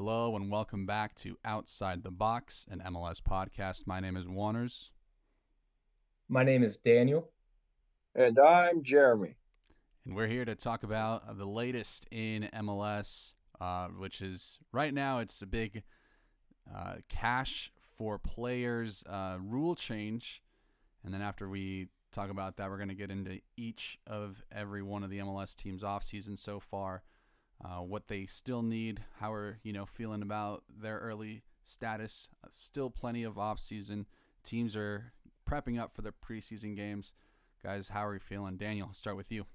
Hello and welcome back to Outside the Box, an MLS podcast. My name is Juanners. My name is Daniel. And I'm Jeremy. And we're here to talk about the latest in MLS, which is right now it's a big cash for players rule change. And then after we talk about that, we're going to get into each of every one of the MLS teams' offseason so far. What they still need, how we're feeling about their early status. Still plenty of off-season. Teams are prepping up for their preseason games. Guys, how are we feeling? Daniel, I'll start with you.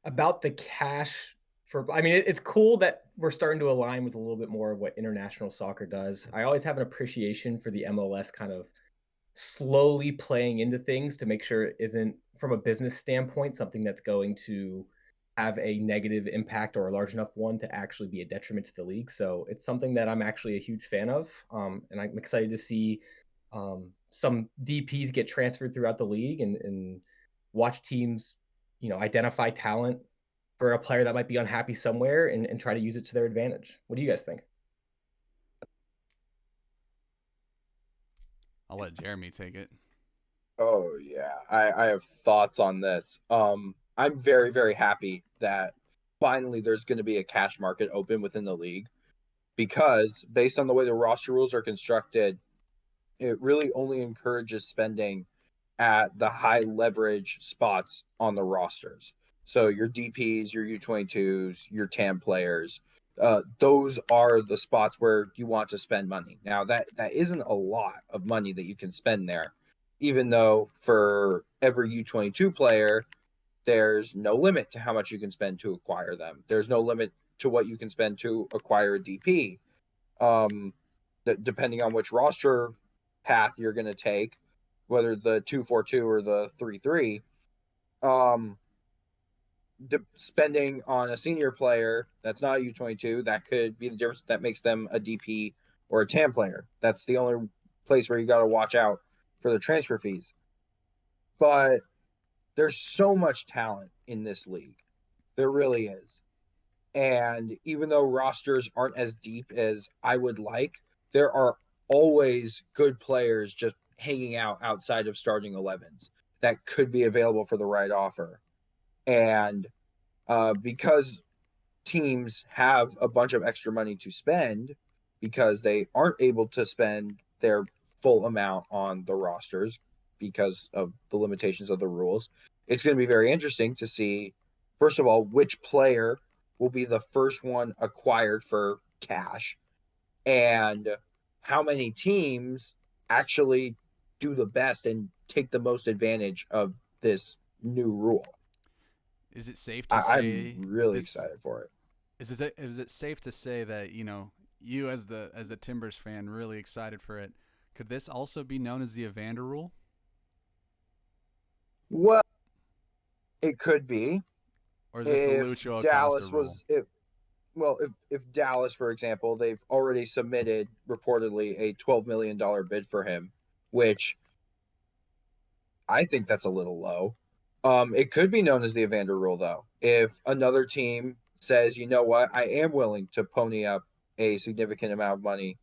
About the cash it's cool that we're starting to align with a little bit more of what international soccer does. I always have an appreciation for the MLS kind of slowly playing into things to make sure it isn't, from a business standpoint, something that's going to have a negative impact or a large enough one to actually be a detriment to the league. So it's something that I'm actually a huge fan of. And I'm excited to see some DPs get transferred throughout the league and watch teams, identify talent for a player that might be unhappy somewhere and try to use it to their advantage. What do you guys think? I'll let Jeremy take it. Oh yeah, I have thoughts on this. I'm very, very happy that finally there's going to be a cash market open within the league, because based on the way the roster rules are constructed, it really only encourages spending at the high leverage spots on the rosters. So your DPs, your U22s, your TAM players, those are the spots where you want to spend money. Now that isn't a lot of money that you can spend there, even though for every U22 player, there's no limit to how much you can spend to acquire them. There's no limit to what you can spend to acquire a DP. Depending on which roster path you're going to take, whether the 2-4-2 or the 3-3, spending on a senior player that's not a U22, that could be the difference that makes them a DP or a TAM player. That's the only place where you got to watch out for the transfer fees. But there's so much talent in this league. There really is. And even though rosters aren't as deep as I would like, there are always good players just hanging out outside of starting 11s that could be available for the right offer. And because teams have a bunch of extra money to spend because they aren't able to spend their full amount on the rosters because of the limitations of the rules, it's going to be very interesting to see, first of all, which player will be the first one acquired for cash, and how many teams actually do the best and take the most advantage of this new rule. Is it safe to I'm say really this? excited for it. Is it safe to say that you as the Timbers fan really excited for it? Could this also be known as the Evander rule? Well, it could be Or is this the if Lucho Acosta Dallas rule? was if Dallas, for example, they've already submitted reportedly a $12 million bid for him, which I think that's a little low. It could be known as the Evander rule, though. If another team says, you know what, I am willing to pony up a significant amount of money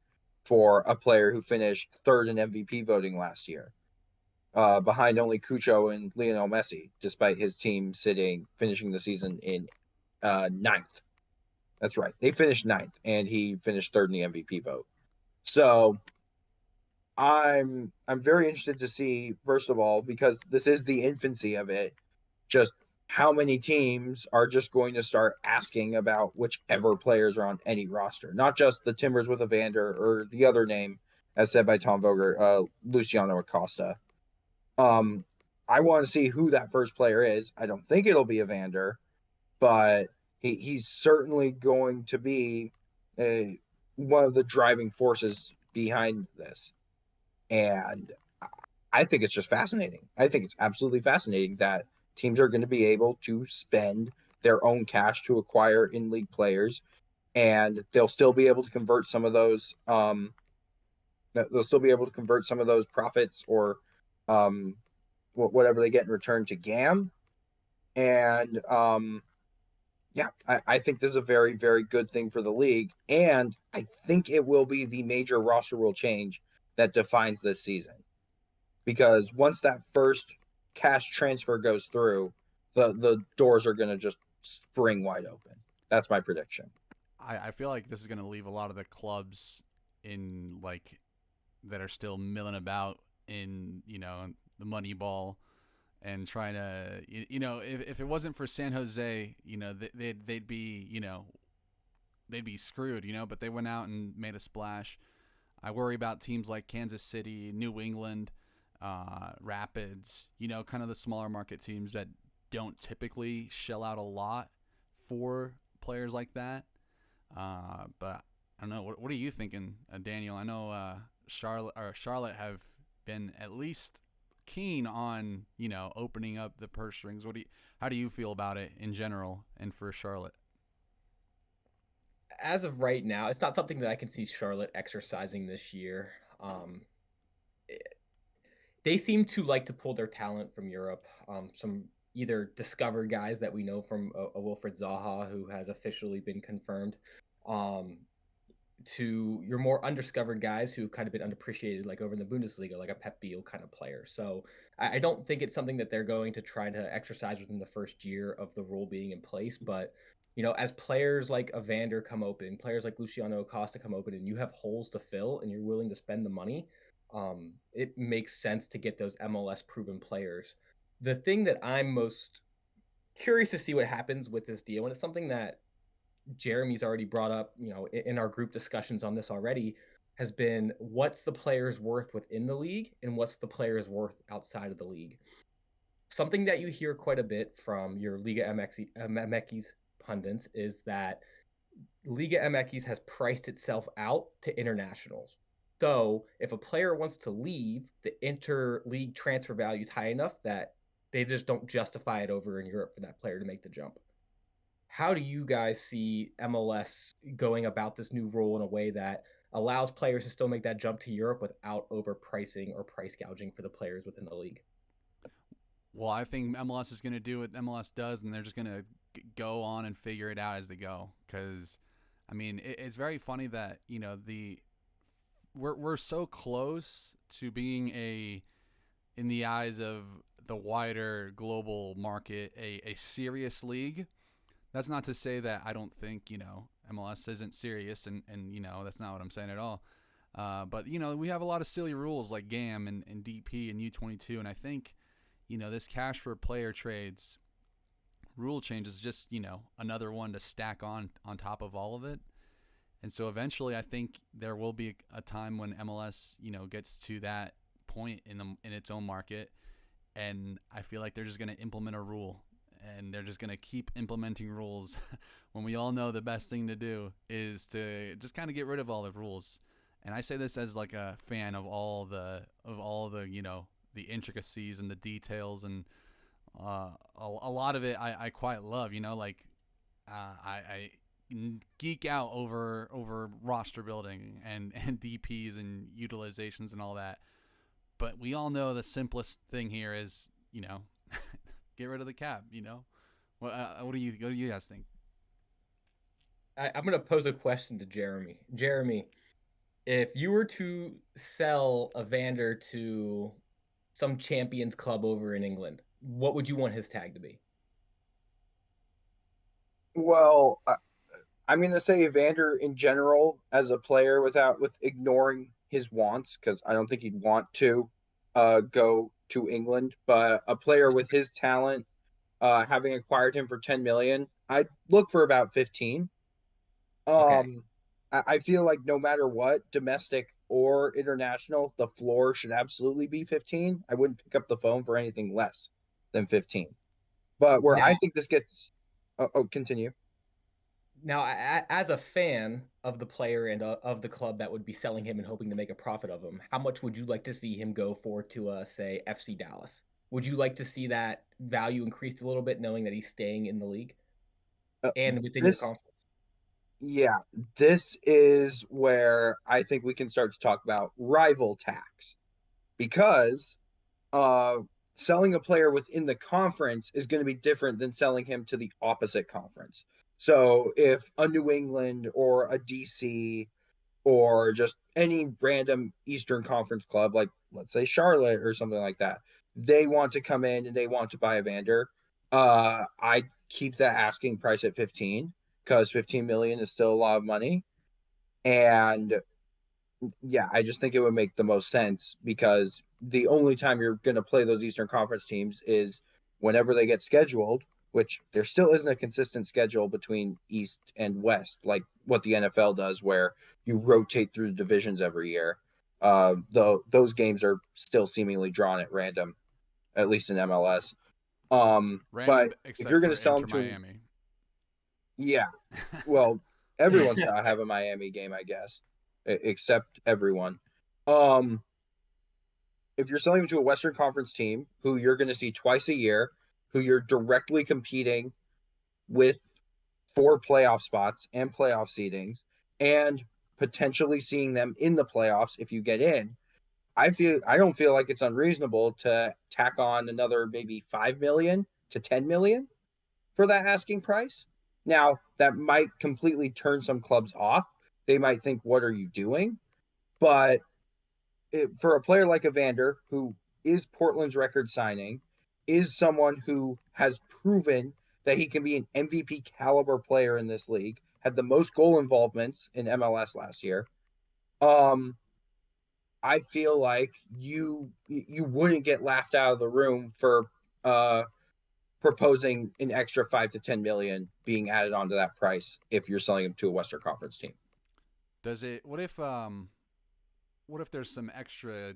for a player who finished third in MVP voting last year, behind only Cucho and Lionel Messi, despite his team finishing the season in ninth. That's right. They finished ninth, and he finished third in the MVP vote. So I'm very interested to see, first of all, because this is the infancy of it, just how many teams are just going to start asking about whichever players are on any roster, not just the Timbers with Evander or the other name, as said by Tom Vogler, Luciano Acosta. I want to see who that first player is. I don't think it'll be Evander, but he's certainly going to be one of the driving forces behind this. And I think it's just fascinating. I think it's absolutely fascinating that teams are going to be able to spend their own cash to acquire in-league players, and they'll still be able to convert some of those. They'll still be able to convert some of those profits or whatever they get in return to GAM, and Yeah, I think this is a very, very good thing for the league. And I think it will be the major roster rule change that defines this season. Because once that first cash transfer goes through, the doors are going to just spring wide open. That's my prediction. I feel like this is going to leave a lot of the clubs in like that are still milling about in the money ball and trying to if it wasn't for San Jose, they'd be they'd be screwed, but they went out and made a splash. I worry about teams like Kansas City, New England, Rapids, kind of the smaller market teams that don't typically shell out a lot for players like that. But I don't know. What are you thinking, Daniel? I know Charlotte have been at least keen on opening up the purse strings. How do you feel about it in general and for Charlotte? As of right now, it's not something that I can see Charlotte exercising this year. They seem to like to pull their talent from Europe. Some either discovered guys that we know from a Wilfred Zaha, who has officially been confirmed, um, to your more undiscovered guys who've kind of been underappreciated, like over in the Bundesliga, like a Pep Biel kind of player. So I don't think it's something that they're going to try to exercise within the first year of the rule being in place. But as players like Evander come open, players like Luciano Acosta come open, and you have holes to fill, and you're willing to spend the money, it makes sense to get those MLS proven players. The thing that I'm most curious to see what happens with this deal, and it's something that Jeremy's already brought up, in our group discussions on this already, has been what's the player's worth within the league and what's the player's worth outside of the league. Something that you hear quite a bit from your Liga MX pundits is that Liga MX has priced itself out to internationals. So if a player wants to leave, the inter-league transfer value is high enough that they just don't justify it over in Europe for that player to make the jump. How do you guys see MLS going about this new rule in a way that allows players to still make that jump to Europe without overpricing or price gouging for the players within the league? Well, I think MLS is going to do what MLS does, and they're just going to go on and figure it out as they go. Because, I mean, it's very funny that we're so close to being in the eyes of the wider global market, a serious league. That's not to say that I don't think MLS isn't serious, and that's not what I'm saying at all. But we have a lot of silly rules like GAM and DP and U22, and I think this cash for player trades rule change is just another one to stack on top of all of it. And so eventually, I think there will be a time when MLS gets to that point in its own market, and I feel like they're just going to implement a rule. And they're just going to keep implementing rules when we all know the best thing to do is to just kind of get rid of all the rules. And I say this as like a fan of all the the intricacies and the details, and a lot of it I quite love. I geek out over roster building and DPs and utilizations and all that. But we all know the simplest thing here is get rid of the cap. What do you guys think? I'm going to pose a question to Jeremy. Jeremy, if you were to sell Evander to some Champions club over in England, what would you want his tag to be? Well, I'm going to say Evander in general as a player with ignoring his wants, because I don't think he'd want to go to England. But a player with his talent, having acquired him for 10 million, I'd look for about 15. Okay. I feel like no matter what, domestic or international, the floor should absolutely be 15. I wouldn't pick up the phone for anything less than 15. But where Now, I think this gets, continue. now, as a fan of the player and of the club that would be selling him and hoping to make a profit of him, how much would you like to see him go for to, say, FC Dallas? Would you like to see that value increased a little bit, knowing that he's staying in the league Uh, and within your this, conference? yeah, this is where I think we can start to talk about rival tax, because uh, selling a player within the conference is going to be different than selling him to the opposite conference. So if a New England or a DC or just any random Eastern Conference club, like let's say Charlotte or something like that, they want to come in and they want to buy Evander, I keep that asking price at 15 because 15 million is still a lot of money. And yeah, I just think it would make the most sense because the only time you're going to play those Eastern Conference teams is whenever they get scheduled, which there still isn't a consistent schedule between East and West, like what the NFL does, where you rotate through the divisions every year. Though those games are still seemingly drawn at random, at least in MLS. Random, But if except you're going for to sell Inter them to, Miami. yeah, well, everyone's got to have a Miami game, I guess, except everyone. Um, if you're selling them to a Western Conference team who you're going to see twice a year, who you're directly competing with for playoff spots and playoff seedings, and potentially seeing them in the playoffs if you get in, I don't feel like it's unreasonable to tack on another maybe 5 million to 10 million for that asking price. Now, that might completely turn some clubs off. They might think, what are you doing? But for a player like Evander, who is Portland's record signing, is someone who has proven that he can be an MVP caliber player in this league, had the most goal involvements in MLS last year. I feel like you wouldn't get laughed out of the room for proposing an extra 5 to 10 million being added onto that price if you're selling him to a Western Conference team. Does it? What if there's some extra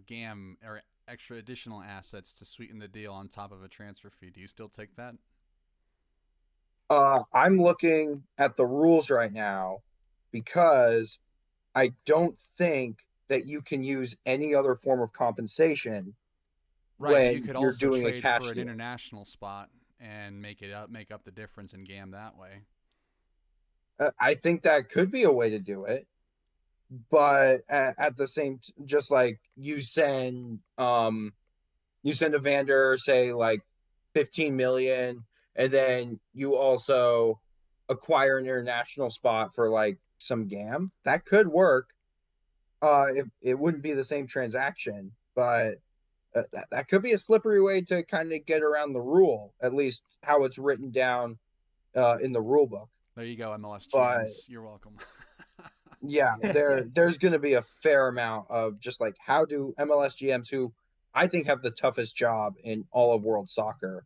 GAM or extra additional assets to sweeten the deal on top of a transfer fee? Do you still take that? I'm looking at the rules right now because I don't think that you can use any other form of compensation Right, but you when could you're also doing a trade for cash an deal. international spot and make up the difference in GAM that way. I think that could be a way to do it, but at the same, just like you send Evander say like 15 million, and then you also acquire an international spot for like some GAM. That could work. It wouldn't be the same transaction, but that could be a slippery way to kind of get around the rule, at least how it's written down in the rule book. There you go, MLS But GMs. You're welcome. yeah, there's going to be a fair amount of just like how do MLS GMs, who I think have the toughest job in all of world soccer,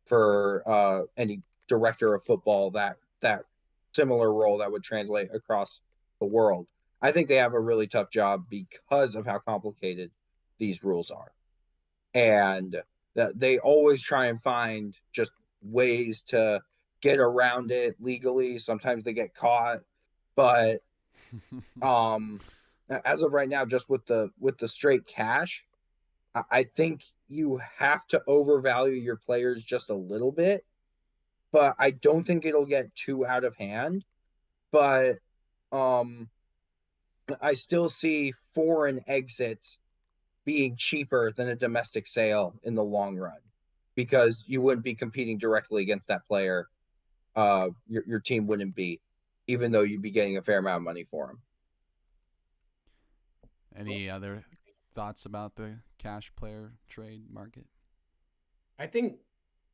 for any director of football, that similar role that would translate across the world. I think they have a really tough job because of how complicated these rules are, and that they always try and find just ways to get around it legally. Sometimes they get caught, but um as of right now, just with the straight cash, I think you have to overvalue your players just a little bit, but I don't think it'll get too out of hand. But um I still see foreign exits being cheaper than a domestic sale in the long run, because you wouldn't be competing directly against that player. Your team wouldn't be, even though you'd be getting a fair amount of money for him. Any other thoughts about the cash player trade market? I think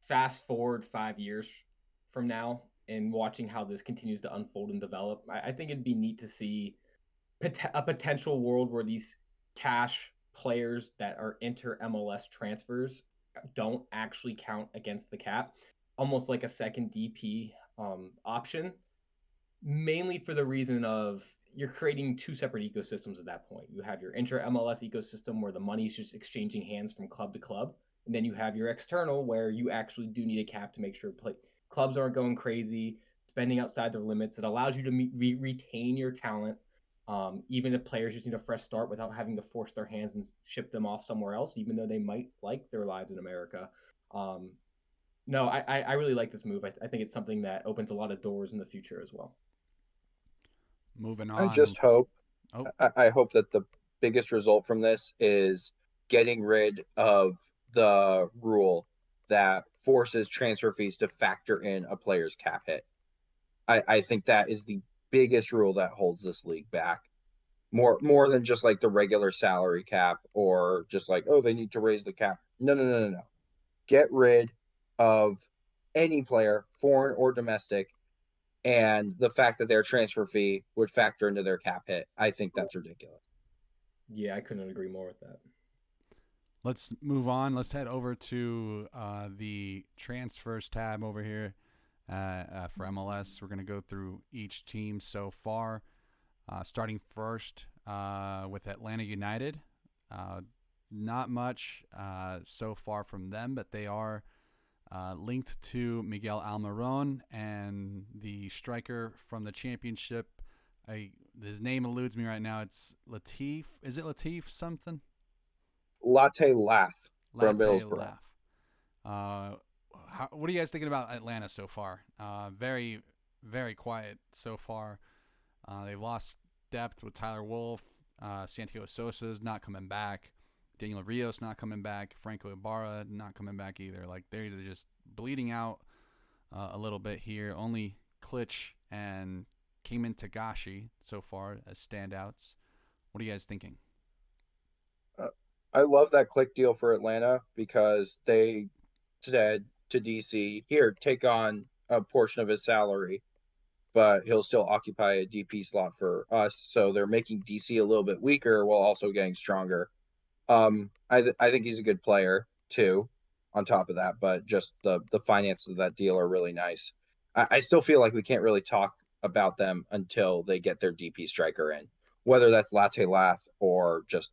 fast forward 5 years from now and watching how this continues to unfold and develop, I think it'd be neat to see a potential world where these cash players that are inter MLS transfers don't actually count against the cap, almost like a second DP option, mainly for the reason of you're creating two separate ecosystems at that point. You have your inter MLS ecosystem where the money's just exchanging hands from club to club, and then you have your external where you actually do need a cap to make sure clubs aren't going crazy, spending outside their limits. It allows you to retain your talent, even if players just need a fresh start without having to force their hands and ship them off somewhere else, even though they might like their lives in America. Um, no, I really like this move. I think it's something that opens a lot of doors in the future as well. Moving I on. just hope Oh, I hope that the biggest result from this is getting rid of the rule that forces transfer fees to factor in a player's cap hit. I think that is the biggest rule that holds this league back. More than just like the regular salary cap or just like, oh, they need to raise the cap. No. Get rid of any player, foreign or domestic, and the fact that their transfer fee would factor into their cap hit. I think that's ridiculous. Yeah, I couldn't agree more with that. Let's move on. Let's head over to the transfers tab over here for MLS. We're going to go through each team so far, starting first with Atlanta United. Not much so far from them, but they are linked to Miguel Almiron and the striker from the championship. His name eludes me right now. It's Latif. Is it Latif something? Latte Laugh from Latte Middlesbrough. Laugh. What are you guys thinking about Atlanta so far? Very, very quiet so far. They've lost depth with Tyler Wolff. Santiago Sosa is not coming back. Daniel Rios not coming back. Franco Ibarra not coming back either. Like, they're just bleeding out a little bit here. Only Klitsch and Cayman Tagashi so far as standouts. What are you guys thinking? I love that click deal for Atlanta because they said to DC, here, take on a portion of his salary, but he'll still occupy a DP slot for us. So they're making DC a little bit weaker while also getting stronger. I think he's a good player too, on top of that, but just the finances of that deal are really nice. I still feel like we can't really talk about them until they get their DP striker in, whether that's Latte Lath or just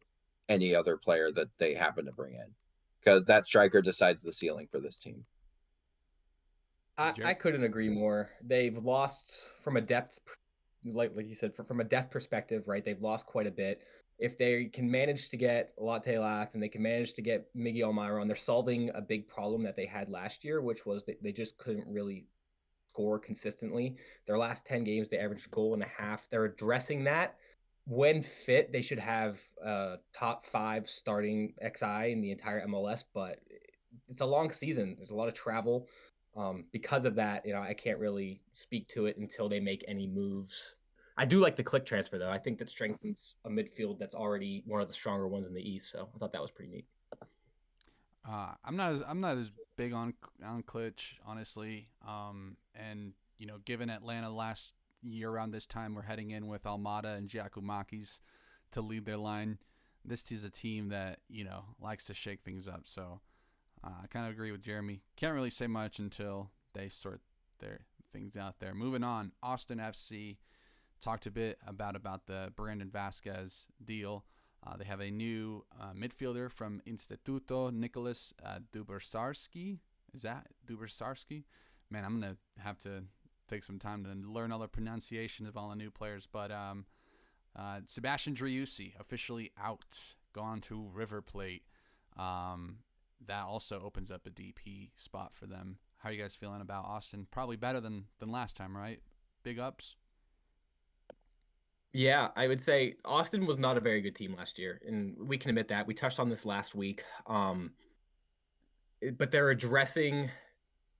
any other player that they happen to bring in, because that striker decides the ceiling for this team. I couldn't agree more. They've lost from a depth, like you said, from a depth perspective, right? They've lost quite a bit. If they can manage to get Latte Lath and they can manage to get Miguel Almiron, they're solving a big problem that they had last year, which was that they just couldn't really score consistently. Their last 10 games, they averaged a goal and a half. They're addressing that. When fit, they should have top 5 starting XI in the entire MLS, but it's a long season. There's a lot of travel. Because of that, I can't really speak to it until they make any moves. I do like the click transfer, though. I think that strengthens a midfield that's already one of the stronger ones in the East. So I thought that was pretty neat. I'm not as big on Klitsch, honestly. And given Atlanta last year around this time, we're heading in with Almada and Giacomakis to lead their line. This is a team that likes to shake things up. So I kind of agree with Jeremy. Can't really say much until they sort their things out there. Moving on, Austin FC talked a bit about the Brandon Vasquez deal. They have a new midfielder from Instituto, Nicholas Dubersarski. Is that Dubersarski? Man, I'm going to have to take some time to learn all the pronunciation of all the new players. But Sebastian Driussi, officially out, gone to River Plate. That also opens up a DP spot for them. How are you guys feeling about Austin? Probably better than last time, right? Big ups? Yeah, I would say Austin was not a very good team last year, and we can admit that. We touched on this last week. But they're addressing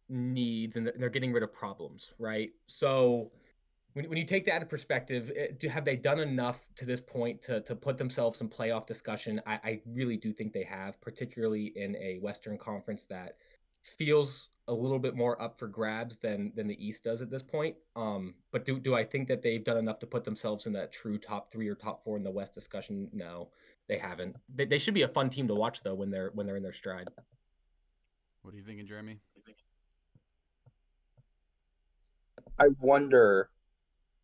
needs and they're getting rid of problems, right? So when you take that into perspective, have they done enough to this point to put themselves in playoff discussion? I really do think they have, particularly in a Western Conference that feels a little bit more up for grabs than the East does at this point. But do I think that they've done enough to put themselves in that true top 3 or top 4 in the West discussion? No, they haven't. They should be a fun team to watch though when they're in their stride. What are you thinking, Jeremy? I wonder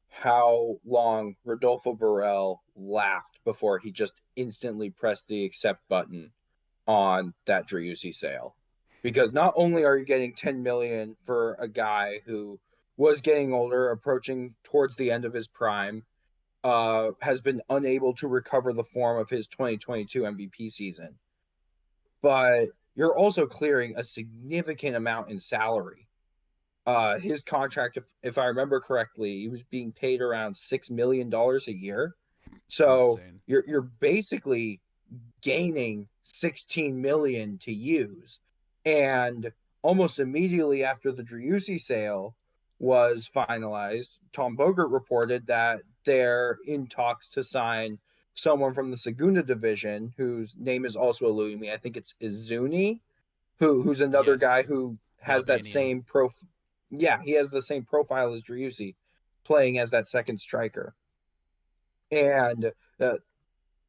how long Rodolfo Burrell laughed before he just instantly pressed the accept button on that Driussi sale. Because not only are you getting 10 million for a guy who was getting older, approaching towards the end of his prime, has been unable to recover the form of his 2022 MVP season, but you're also clearing a significant amount in salary. His contract, if I remember correctly, he was being paid around $6 million a year. So Insane. you're basically gaining 16 million to use. And almost immediately after the Driussi sale, was finalized, Tom Bogert reported that they're in talks to sign someone from the Segunda division whose name is also eluding me. I think it's Izuni, who's another guy Yes, who the has that Albanian. same Yeah, he has the same profile as Driussi, playing as that second striker. And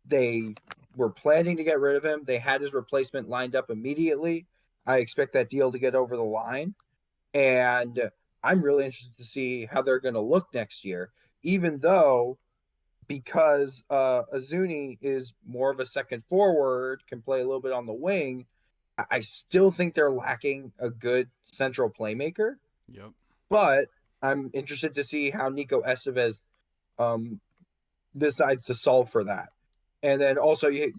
they were planning to get rid of him. They had his replacement lined up immediately. I expect that deal to get over the line. And I'm really interested to see how they're going to look next year, even though because Azuni is more of a second forward, can play a little bit on the wing. I still think they're lacking a good central playmaker, Yep. but I'm interested to see how Nico Estevez um, decides to solve for that. And then also you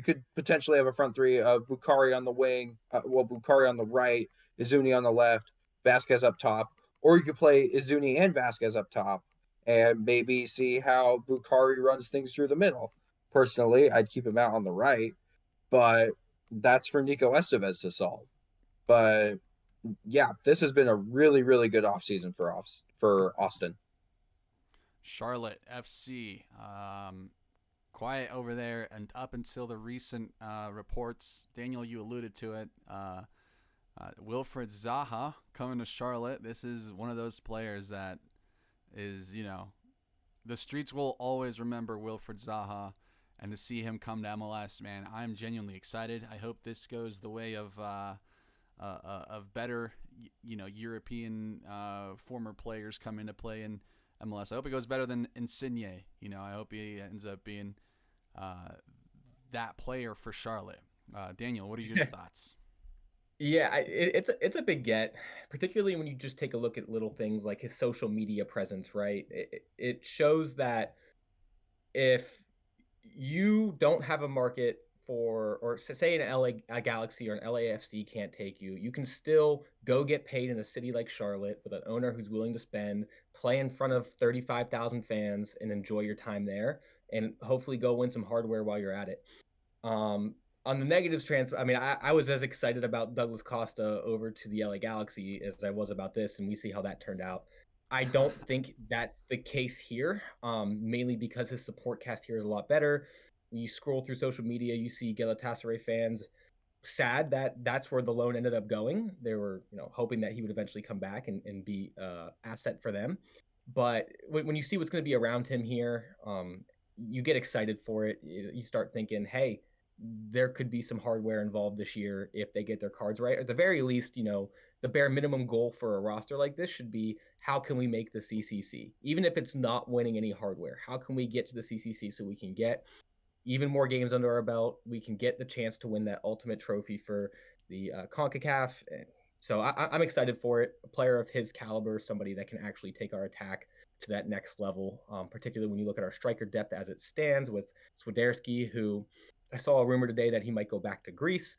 could potentially have a front three of Bukhari on the wing, Bukhari on the right, Izuni on the left, Vasquez up top, or you could play Izuni and Vasquez up top, and maybe see how Bukhari runs things through the middle. Personally, I'd keep him out on the right, but that's for Nico Estevez to solve. But yeah, this has been a really, really good offseason for Austin. Charlotte FC. Quiet over there, and up until the recent reports, Daniel, you alluded to it. Wilfred Zaha coming to Charlotte. This is one of those players that is, the streets will always remember Wilfred Zaha, and to see him come to MLS, man, I'm genuinely excited. I hope this goes the way of better, European former players coming to play in MLS. I hope it goes better than Insigne. I hope he ends up being that player for Charlotte. Daniel, what are your thoughts? Yeah, it's a big get, particularly when you just take a look at little things like his social media presence, right? It shows that if you don't have a market for, or say an LA Galaxy or an LAFC can't take you, you can still go get paid in a city like Charlotte with an owner who's willing to spend, play in front of 35,000 fans, and enjoy your time there, and hopefully go win some hardware while you're at it. Um, on the negatives transfer, I mean, I was as excited about Douglas Costa over to the LA Galaxy as I was about this, and we see how that turned out. I don't think that's the case here, mainly because his support cast here is a lot better. When you scroll through social media, you see Galatasaray fans sad that that's where the loan ended up going. They were, hoping that he would eventually come back and be asset for them. But when you see what's going to be around him here, you get excited for it. You start thinking, hey, there could be some hardware involved this year if they get their cards right. At the very least, the bare minimum goal for a roster like this should be how can we make the CCC, even if it's not winning any hardware? How can we get to the CCC so we can get even more games under our belt? We can get the chance to win that ultimate trophy for the CONCACAF. So I'm excited for it. A player of his caliber, somebody that can actually take our attack to that next level, particularly when you look at our striker depth as it stands with Swiderski, who I saw a rumor today that he might go back to Greece.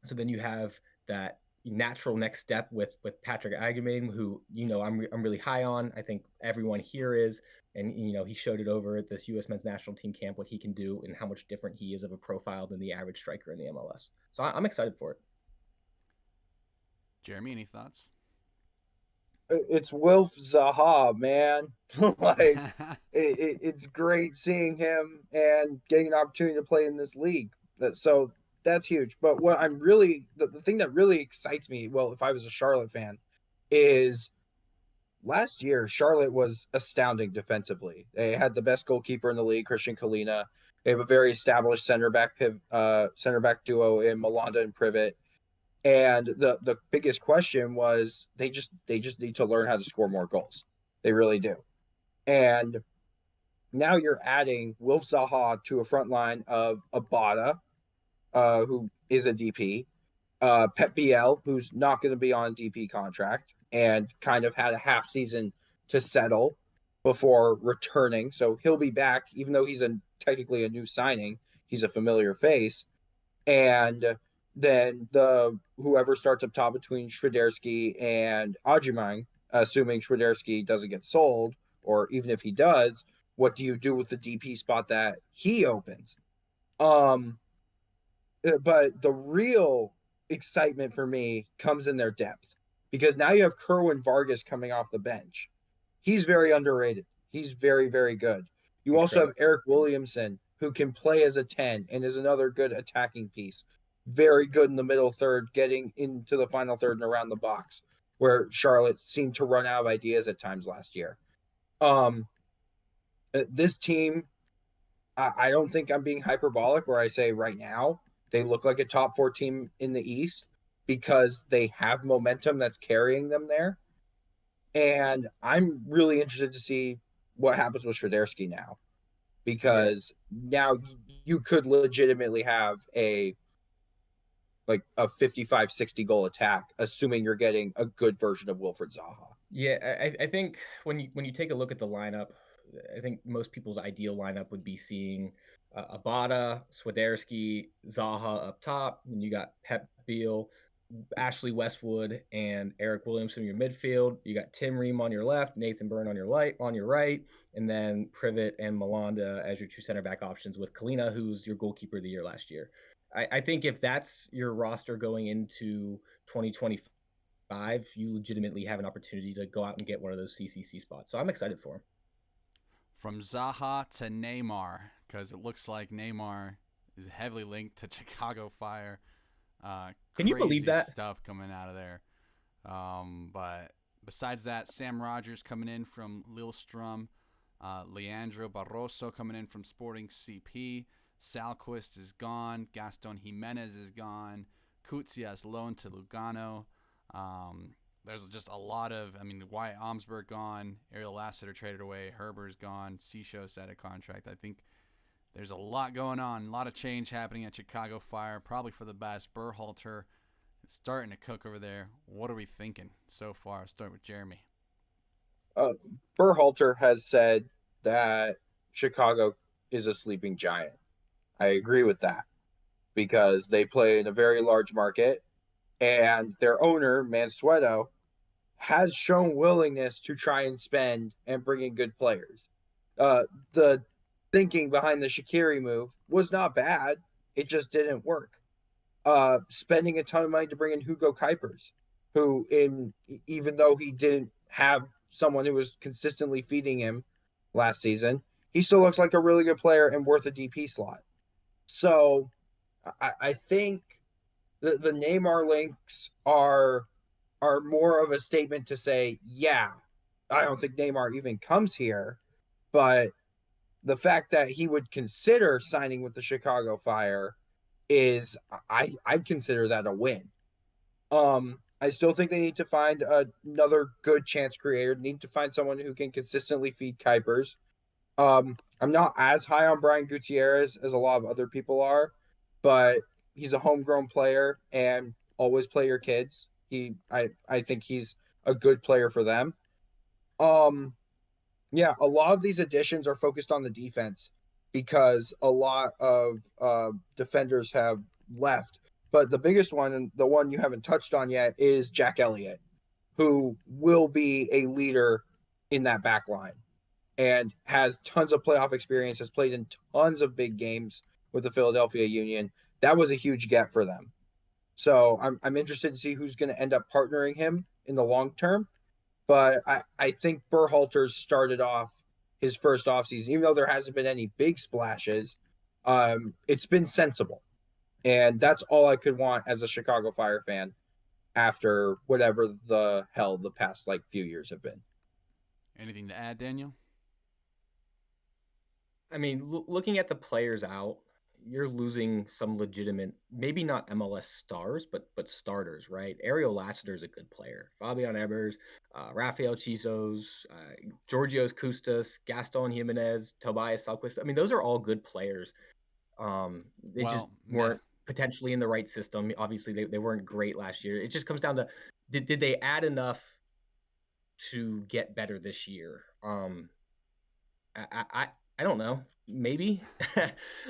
So then you have that natural next step with Patrick Agamane, who I'm really high on. I think everyone here is, and he showed it over at this U.S. men's national team camp what he can do and how much different he is of a profile than the average striker in the MLS. So I'm excited for it. Jeremy, any thoughts? It's Wilf Zaha, man. Like it's great seeing him and getting an opportunity to play in this league. So that's huge. But what I'm really the thing that really excites me, well, if I was a Charlotte fan, is last year Charlotte was astounding defensively. They had the best goalkeeper in the league, Christian Kalina. They have a very established center back duo in Malanda and Privet. And the biggest question was they just need to learn how to score more goals. They really do. And now you're adding Wilf Zaha to a front line of Abada, who is a DP, Pep Biel, who's not going to be on a DP contract and kind of had a half season to settle before returning. So he'll be back, even though he's technically a new signing. He's a familiar face. And then whoever starts up top between Swiderski and Ajimang, assuming Swiderski doesn't get sold, or even if he does, what do you do with the DP spot that he opens? But the real excitement for me comes in their depth. because now you have Kerwin Vargas coming off the bench. He's very underrated. He's very, very good. You also have Eric Williamson, who can play as a 10 and is another good attacking piece. Very good in the middle third, getting into the final third and around the box, where Charlotte seemed to run out of ideas at times last year. This team, I don't think I'm being hyperbolic where I say right now they look like a top 4 team in the East because they have momentum that's carrying them there. And I'm really interested to see what happens with Swiderski now, because now you could legitimately have a 55-60 goal attack, assuming you're getting a good version of Wilfried Zaha. Yeah, I think when you take a look at the lineup, I think most people's ideal lineup would be seeing Abada, Swiderski, Zaha up top, and you got Pep Beal, Ashley Westwood, and Eric Williamson in your midfield. You got Tim Ream on your left, Nathan Byrne on your right, and then Privet and Malanda as your 2 center back options, with Kalina, who's your goalkeeper of the year last year. I think if that's your roster going into 2025, you legitimately have an opportunity to go out and get one of those CCC spots. So I'm excited for him. From Zaha to Neymar, because it looks like Neymar is heavily linked to Chicago Fire. Can you believe that? Stuff coming out of there. But besides that, Sam Rogers coming in from Lillestrøm, Leandro Barroso coming in from Sporting CP, Salquist is gone, Gaston Jimenez is gone, Kutsias loaned to Lugano. There's just a lot of, Wyatt Omsberg gone, Ariel Lassiter traded away, Herber's gone, Seashow's out of contract. I think there's a lot going on, a lot of change happening at Chicago Fire, probably for the best. Berhalter is starting to cook over there. What are we thinking so far? I'll start with Jeremy. Berhalter has said that Chicago is a sleeping giant. I agree with that because they play in a very large market, and their owner, Mansueto, has shown willingness to try and spend and bring in good players. The thinking behind the Shaqiri move was not bad. It just didn't work. Spending a ton of money to bring in Hugo Kuipers, who, even though he didn't have someone who was consistently feeding him last season, he still looks like a really good player and worth a DP slot. So I think the Neymar links are more of a statement to say, yeah, I don't think Neymar even comes here, but the fact that he would consider signing with the Chicago Fire is, I'd consider that a win. I still think they need to find another good chance creator, need to find someone who can consistently feed Kuipers. I'm not as high on Brian Gutierrez as a lot of other people are, but he's a homegrown player and always play your kids. I think he's a good player for them. Yeah, a lot of these additions are focused on the defense because a lot of defenders have left. But the biggest one, and the one you haven't touched on yet, is Jack Elliott, who will be a leader in that back line and has tons of playoff experience, has played in tons of big games with the Philadelphia Union. That was a huge get for them. So I'm interested to see who's going to end up partnering him in the long term. But I think Berhalter's started off his first offseason, even though there hasn't been any big splashes, it's been sensible. And that's all I could want as a Chicago Fire fan after whatever the hell the past few years have been. Anything to add, Daniel? Looking at the players out, you're losing some legitimate, maybe not MLS stars, but starters, right? Ariel Lassiter is a good player. Fabian Ebers, Rafael Chisos, Georgios Koustas, Gaston Jimenez, Tobias Salquist. Those are all good players. They just weren't potentially in the right system. Obviously, they weren't great last year. It just comes down to, did they add enough to get better this year? I don't know, maybe.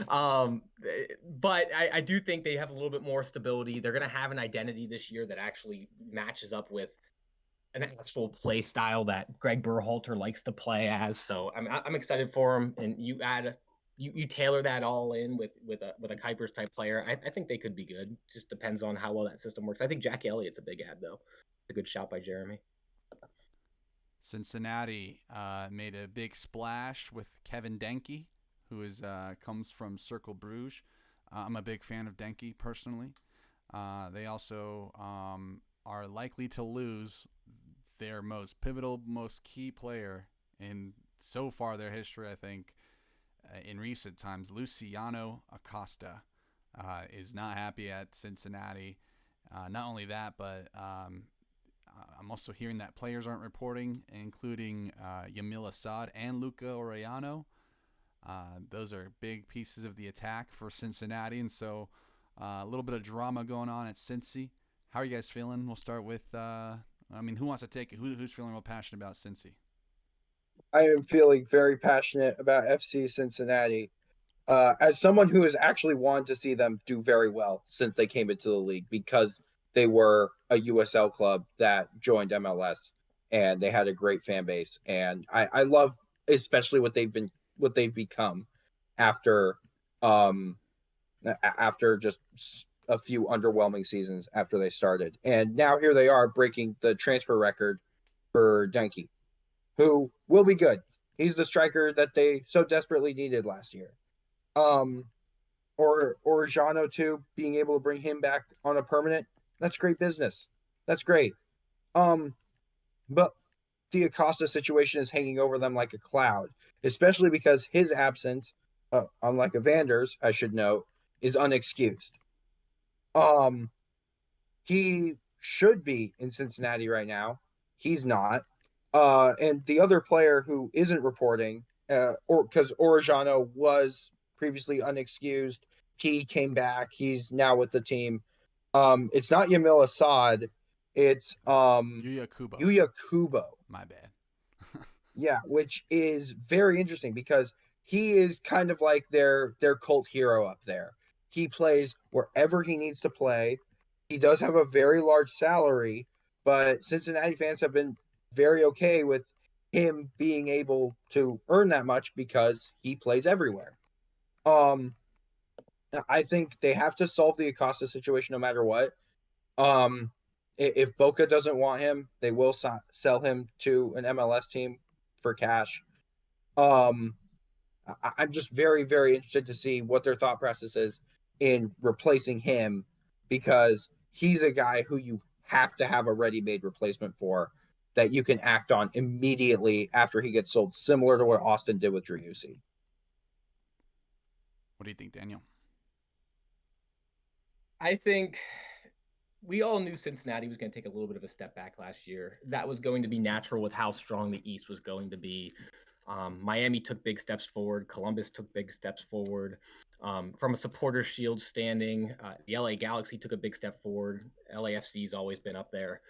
But I do think they have a little bit more stability. They're going to have an identity this year that actually matches up with an actual play style that Greg Berhalter likes to play as. So I'm excited for him. And you tailor that all in with a Kuipers type player. I think they could be good. Just depends on how well that system works. I think Jack Elliott's a big ad though. a good shout by Jeremy. Cincinnati made a big splash with Kevin Denke, who comes from Cercle Bruges. I'm a big fan of Denke personally. They also are likely to lose their most pivotal, most key player in so far their history, I think, in recent times. Luciano Acosta is not happy at Cincinnati. Not only that, but I'm also hearing that players aren't reporting, including Yamil Assad and Luca Orellano. Those are big pieces of the attack for Cincinnati, and so a little bit of drama going on at Cincy. How are you guys feeling? We'll start with, who wants to take it? Who's feeling real passionate about Cincy? I am feeling very passionate about FC Cincinnati. As someone who has actually wanted to see them do very well since they came into the league, because they were a USL club that joined MLS and they had a great fan base. And I love especially what they've become after after just a few underwhelming seasons after they started. And now here they are breaking the transfer record for Denke, who will be good. He's the striker that they so desperately needed last year. Or Jano too, being able to bring him back on a permanent, that's great business. That's great. But the Acosta situation is hanging over them like a cloud, especially because his absence, unlike Evander's, I should note, is unexcused. He should be in Cincinnati right now. He's not. And the other player who isn't reporting, or because Orellano was previously unexcused, he came back. He's now with the team. It's not Yamil Assad. It's Yuya Kubo. My bad. Yeah, which is very interesting because he is kind of like their cult hero up there. He plays wherever he needs to play. He does have a very large salary, but Cincinnati fans have been very okay with him being able to earn that much because he plays everywhere. I think they have to solve the Acosta situation no matter what. If Boca doesn't want him, they will sell him to an MLS team for cash. I'm just very, very interested to see what their thought process is in replacing him, because he's a guy who you have to have a ready-made replacement for that you can act on immediately after he gets sold, similar to what Austin did with Driussi. What do you think, Daniel? I think we all knew Cincinnati was going to take a little bit of a step back last year. That was going to be natural with how strong the East was going to be. Miami took big steps forward. Columbus took big steps forward. From a supporter shield standing, the LA Galaxy took a big step forward. LAFC's always been up there.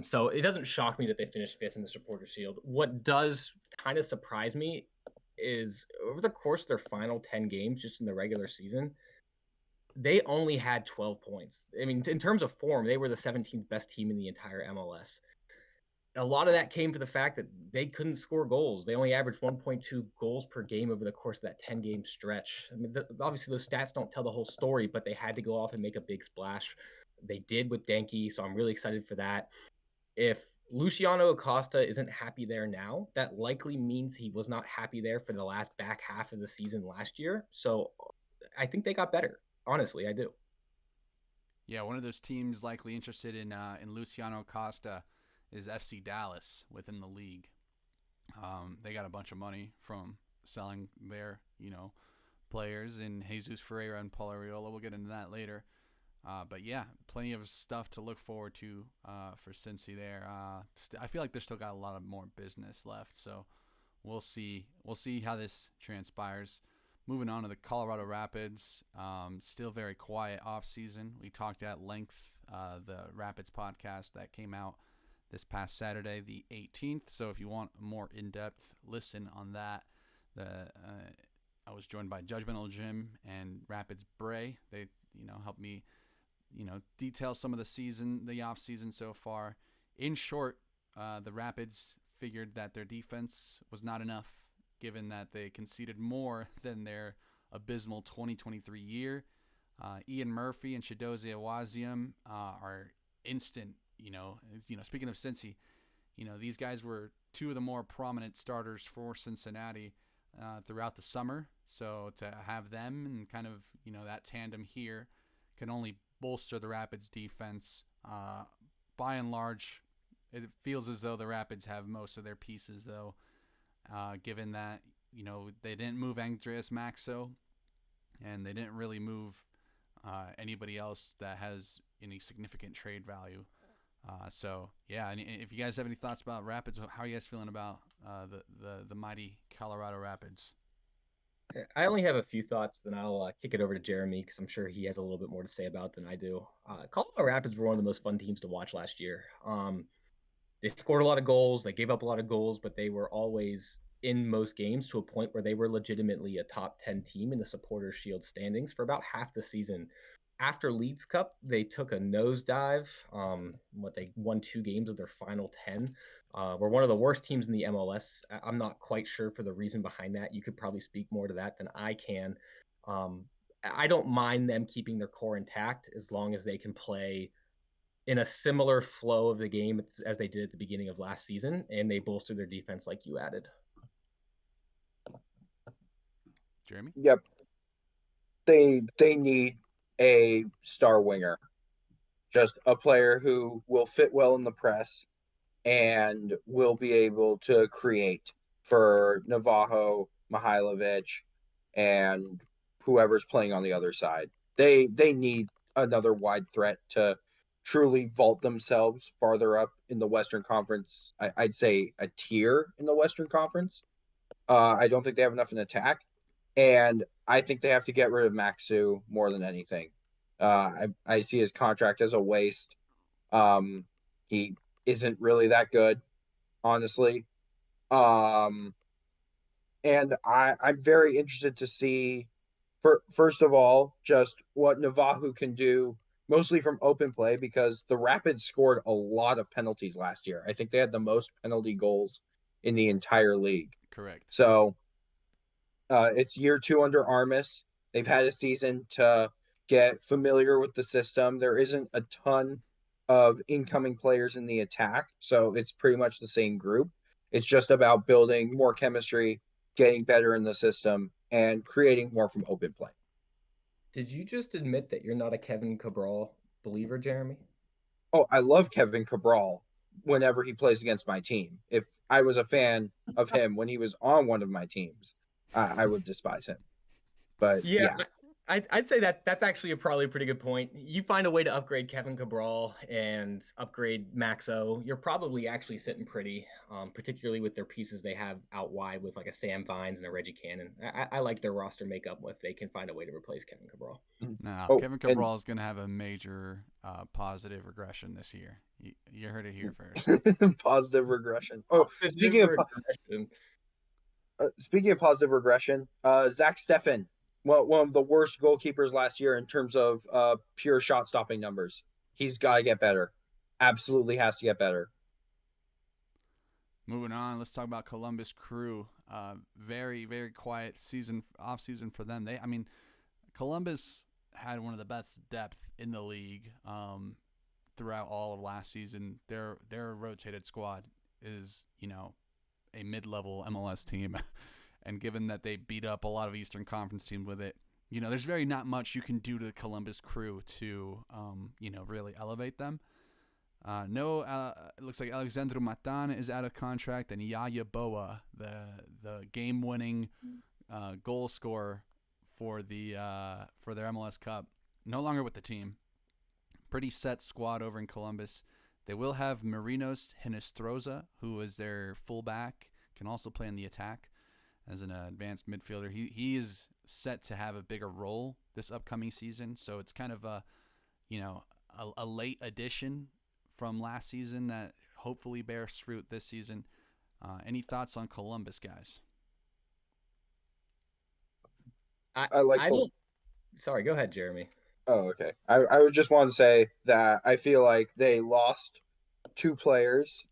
So it doesn't shock me that they finished fifth in the supporter shield. What does kind of surprise me is over the course of their final 10 games, just in the regular season, they only had 12 points. I mean, in terms of form, they were the 17th best team in the entire MLS. A lot of that came from the fact that they couldn't score goals. They only averaged 1.2 goals per game over the course of that 10-game stretch. I mean, obviously those stats don't tell the whole story, but they had to go off and make a big splash. They did with Denke, so I'm really excited for that. If Luciano Acosta isn't happy there now, that likely means he was not happy there for the last back half of the season last year. So I think they got better. Honestly, I do. Yeah, one of those teams likely interested in Luciano Acosta is FC Dallas within the league. They got a bunch of money from selling their, players in Jesus Ferreira and Paul Arriola. We'll get into that later. But yeah, plenty of stuff to look forward to for Cincy there. I feel like they've still got a lot of more business left, so we'll see. We'll see how this transpires. Moving on to the Colorado Rapids, still very quiet off-season. We talked at length the Rapids podcast that came out this past Saturday, the 18th. So if you want a more in-depth listen on that, I was joined by Judgmental Jim and Rapids Bray. They helped me detail some of the off-season so far. In short, the Rapids figured that their defense was not enough, given that they conceded more than their abysmal 2023 year. Ian Murphy and Chidozie Awaziam are instant speaking of Cincy, these guys were two of the more prominent starters for Cincinnati throughout the summer. So to have them and kind of, that tandem here can only bolster the Rapids defense. By and large, it feels as though the Rapids have most of their pieces, though, given that, they didn't move Andreas Maxo and they didn't really move anybody else that has any significant trade value. So yeah, and if you guys have any thoughts about Rapids, how are you guys feeling about the mighty Colorado Rapids? I only have a few thoughts, then I'll kick it over to Jeremy because I'm sure he has a little bit more to say about than I do. Colorado Rapids were one of the most fun teams to watch last year. They scored a lot of goals, they gave up a lot of goals, but they were always in most games to a point where they were legitimately a top 10 team in the Supporters Shield standings for about half the season. After Leeds Cup, they took a nosedive. They won 2 games of their final 10. We're one of the worst teams in the MLS. I'm not quite sure for the reason behind that. You could probably speak more to that than I can. I don't mind them keeping their core intact as long as they can play in a similar flow of the game as they did at the beginning of last season, and they bolster their defense like you added. Jeremy? Yep. They need a star winger, just a player who will fit well in the press and will be able to create for Navajo, Mihailovic, and whoever's playing on the other side. They need another wide threat to truly vault themselves farther up in the Western Conference. I'd say a tier in the Western Conference. I don't think they have enough in attack, and I think they have to get rid of Maxu more than anything. I see his contract as a waste. He isn't really that good, honestly. And I'm very interested to see, first of all, just what Navajo can do, mostly from open play, because the Rapids scored a lot of penalties last year. I think they had the most penalty goals in the entire league. Correct. So it's year 2 under Armis. They've had a season to get familiar with the system. There isn't a ton of incoming players in the attack, so it's pretty much the same group. It's just about building more chemistry, getting better in the system, and creating more from open play. Did you just admit that you're not a Kevin Cabral believer, Jeremy? Oh, I love Kevin Cabral whenever he plays against my team. If I was a fan of him when he was on one of my teams, I would despise him. But yeah. I'd say that's actually probably a pretty good point. You find a way to upgrade Kevin Cabral and upgrade Maxo, you're probably actually sitting pretty, particularly with their pieces they have out wide with like a Sam Vines and a Reggie Cannon. I like their roster makeup if they can find a way to replace Kevin Cabral. No, Kevin Cabral is going to have a major positive regression this year. You heard it here first. Positive regression. Oh, speaking of positive regression, Zach Steffen, one of the worst goalkeepers last year in terms of pure shot stopping numbers. He's got to get better. Absolutely has to get better. Moving on, let's talk about Columbus Crew. Very, very quiet off season for them. Columbus had one of the best depth in the league throughout all of last season. Their rotated squad is, a mid-level MLS team. And given that they beat up a lot of Eastern Conference teams with it, there's very not much you can do to the Columbus Crew to, really elevate them. It looks like Alexandru Matan is out of contract, and Yaya Boa, the game-winning goal scorer for their MLS Cup, no longer with the team. Pretty set squad over in Columbus. They will have Marinos Hinestroza, who is their fullback, can also play in the attack as an advanced midfielder. He is set to have a bigger role this upcoming season, so it's kind of a late addition from last season that hopefully bears fruit this season. Any thoughts on Columbus, guys? Sorry, go ahead, Jeremy. Oh, okay. I would just want to say that I feel like they lost 2 players.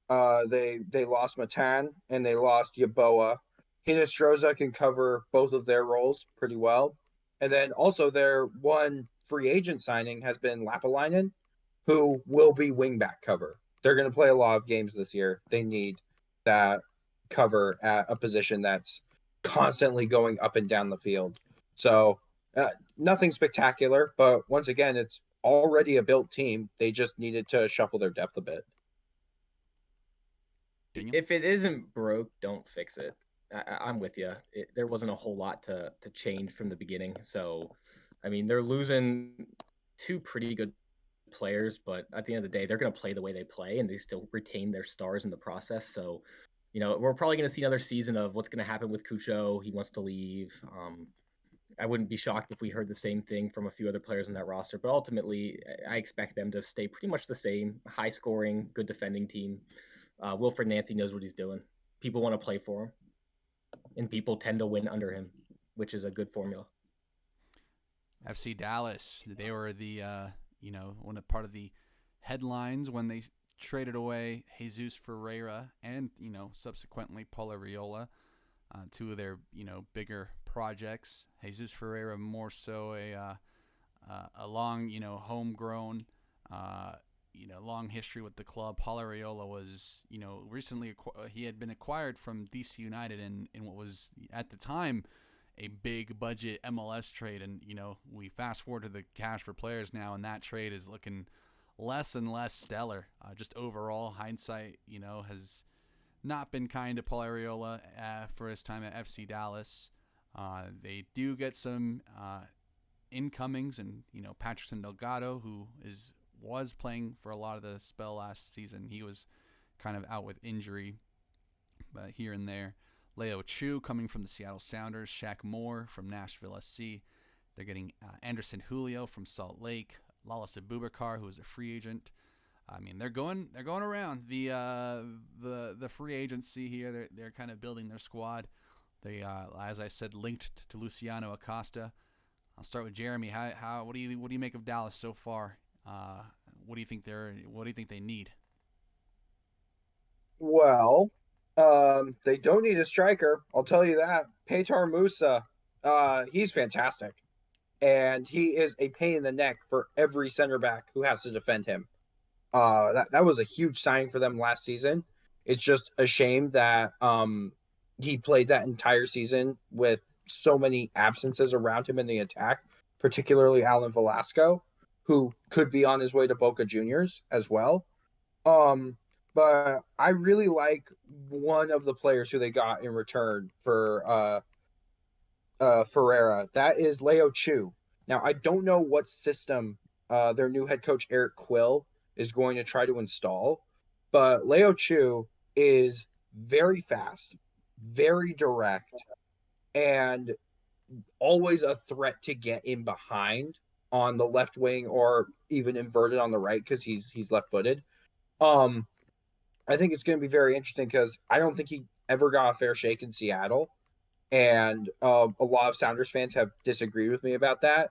They lost Matan and they lost Yaboa. Hinestroza can cover both of their roles pretty well. And then also their one free agent signing has been Lapalainen, who will be wingback cover. They're going to play a lot of games this year. They need that cover at a position that's constantly going up and down the field. So nothing spectacular, but once again, it's already a built team. They just needed to shuffle their depth a bit. If it isn't broke, don't fix it. I'm with you. There wasn't a whole lot to change from the beginning. So, I mean, they're losing two pretty good players, but at the end of the day, they're going to play the way they play, and they still retain their stars in the process. So, we're probably going to see another season of what's going to happen with Cucho. He wants to leave. I wouldn't be shocked if we heard the same thing from a few other players in that roster, but ultimately, I expect them to stay pretty much the same. High scoring, good defending team. Wilfred Nancy knows what he's doing. People want to play for him, and people tend to win under him, which is a good formula. FC Dallas, they were the part of the headlines when they traded away Jesus Ferreira and subsequently Paul Arriola, two of their bigger projects. Jesus Ferreira more so a long homegrown long history with the club. Paul Arriola was recently he had been acquired from DC United in what was at the time a big budget MLS trade, and we fast forward to the cash for players now, and that trade is looking less and less stellar. Just overall hindsight, has not been kind to Paul Arriola for his time at FC Dallas. They do get some incomings, and Patterson Delgado, who was playing for a lot of the spell last season. He was kind of out with injury, but here and there. Leo Chu coming from the Seattle Sounders, Shaq Moore from Nashville SC. They're getting Anderson Julio from Salt Lake, Lala Abubakar, who is a free agent. I mean, they're going around the free agency here. They're kind of building their squad. They, as I said, linked to Luciano Acosta. I'll start with Jeremy. What do you make of Dallas so far? What do you think they need? Well, they don't need a striker. I'll tell you that. Petar Musa, he's fantastic, and he is a pain in the neck for every center back who has to defend him. That was a huge signing for them last season. It's just a shame that he played that entire season with so many absences around him in the attack, particularly Alan Velasco, who could be on his way to Boca Juniors as well. But I really like one of the players who they got in return for Ferreira. That is Leo Chu. Now, I don't know what system their new head coach, Eric Quill, is going to try to install, but Leo Chu is very fast, very direct, and always a threat to get in behind on the left wing or even inverted on the right because he's left-footed. I think it's going to be very interesting because I don't think he ever got a fair shake in Seattle, and a lot of Sounders fans have disagreed with me about that.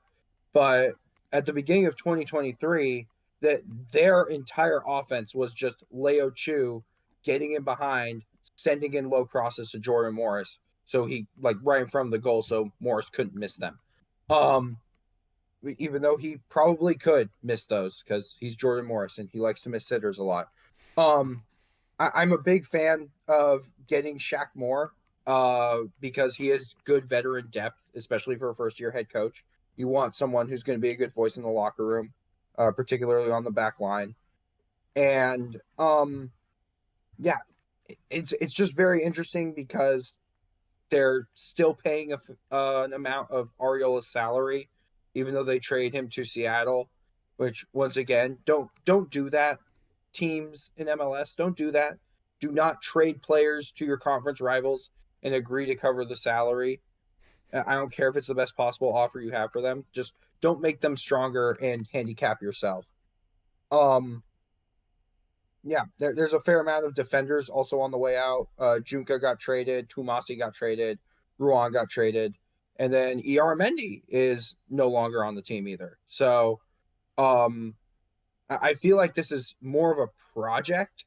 But at the beginning of 2023, that their entire offense was just Leo Chu getting in behind, sending in low crosses to Jordan Morris. So he right in front of the goal, so Morris couldn't miss them. Even though he probably could miss those because he's Jordan Morris and he likes to miss sitters a lot. I'm a big fan of getting Shaq Moore because he has good veteran depth, especially for a first-year head coach. You want someone who's going to be a good voice in the locker room, particularly on the back line. And it's just very interesting because they're still paying an amount of Arriola's salary, even though they trade him to Seattle, which once again, don't do that. Teams in MLS, don't do that. Do not trade players to your conference rivals and agree to cover the salary. I don't care if it's the best possible offer you have for them. Just don't make them stronger and handicap yourself. There's a fair amount of defenders also on the way out. Junca got traded, Tumasi got traded, Ruan got traded, and then ER Mendy is no longer on the team either. So I feel like this is more of a project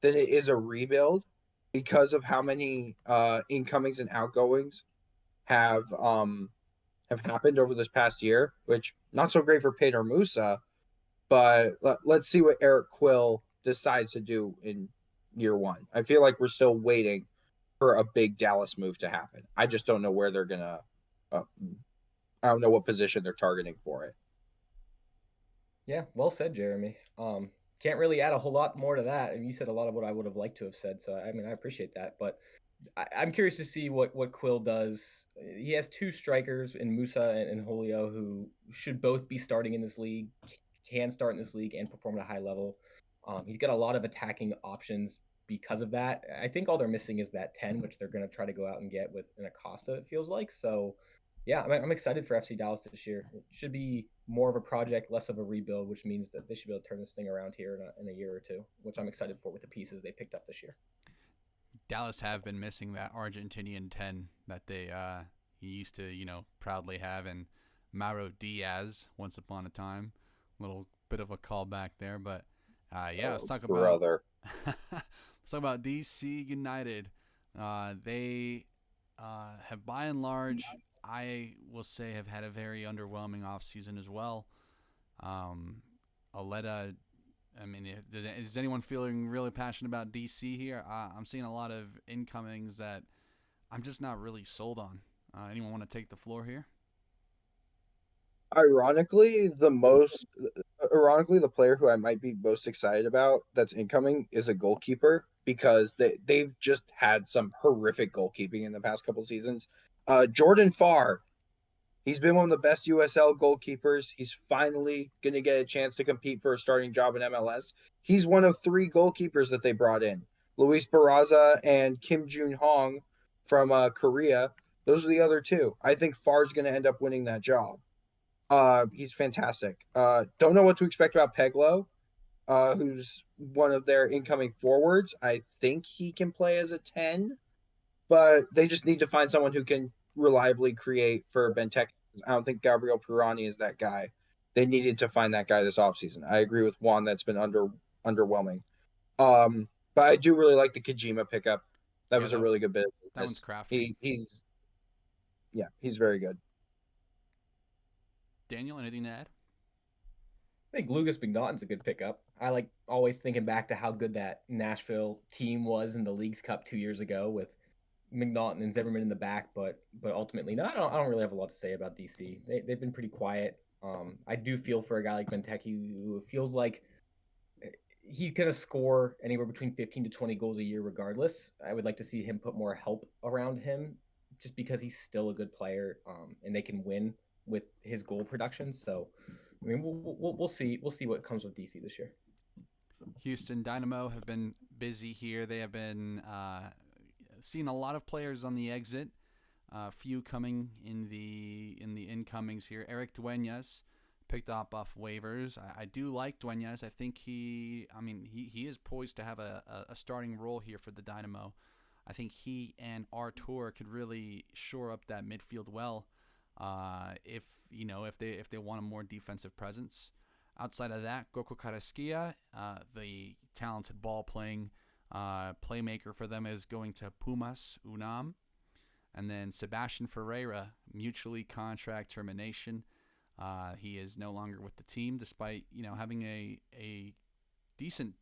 than it is a rebuild because of how many incomings and outgoings have happened over this past year, which not so great for Peter Musa. But let's see what Eric Quill decides to do in year one. I feel like we're still waiting for a big Dallas move to happen. I just don't know where they're gonna. I don't know what position they're targeting for it. Yeah, well said, Jeremy. Can't really add a whole lot more to that. And you said a lot of what I would have liked to have said. So I mean, I appreciate that. But I'm curious to see what Quill does. He has two strikers in Musa and Julio who should both be starting in this league, can start in this league and perform at a high level. He's got a lot of attacking options because of that. I think all they're missing is that 10, which they're going to try to go out and get with an Acosta, it feels like. So, yeah, I'm excited for FC Dallas this year. It should be more of a project, less of a rebuild, which means that they should be able to turn this thing around here in a year or two, which I'm excited for with the pieces they picked up this year. Dallas have been missing that Argentinian 10 that they he used to, proudly have, and Mauro Diaz once upon a time. A little bit of a callback there, but let's talk about let's talk about DC United. They have by and large, I will say, have had a very underwhelming offseason as well. Aleta, I mean, is anyone feeling really passionate about DC here? I'm seeing a lot of incomings that I'm just not really sold on. Anyone want to take the floor here? Ironically, the player who I might be most excited about that's incoming is a goalkeeper, because they've just had some horrific goalkeeping in the past couple seasons. Jordan Farr, he's been one of the best USL goalkeepers. He's finally going to get a chance to compete for a starting job in MLS. He's one of 3 goalkeepers that they brought in. Luis Barraza and Kim Jun Hong from Korea. Those are the other 2. I think Farr's going to end up winning that job. He's fantastic. Don't know what to expect about Peglo, who's one of their incoming forwards. I think he can play as a 10, but they just need to find someone who can reliably create for Benteke. I don't think Gabriel Pirani is that guy. They needed to find that guy this offseason. I agree with Juan, that's been underwhelming. But I do really like the Kojima pickup. That was a really good bit. That one's crafty. He's very good. Daniel, anything to add? I think Lucas McNaughton's a good pickup. I like always thinking back to how good that Nashville team was in the Leagues Cup 2 years ago with McNaughton and Zimmerman in the back, but ultimately, no, I don't really have a lot to say about DC. They've been pretty quiet. I do feel for a guy like Benteke who feels like he's going to score anywhere between 15 to 20 goals a year regardless. I would like to see him put more help around him just because he's still a good player, and they can win with his goal production. So, I mean, we'll see. We'll see what comes with DC this year. Houston Dynamo have been busy here. They have been seeing a lot of players on the exit. A few coming in the incomings here. Eric Dueñas picked up off waivers. I do like Dueñas. I think he is poised to have a starting role here for the Dynamo. I think he and Artur could really shore up that midfield well. If they want a more defensive presence. Outside of that, Goko Karaskia, the talented ball-playing playmaker for them, is going to Pumas Unam. And then Sebastian Ferreira, mutually contract termination. He is no longer with the team, despite having a decent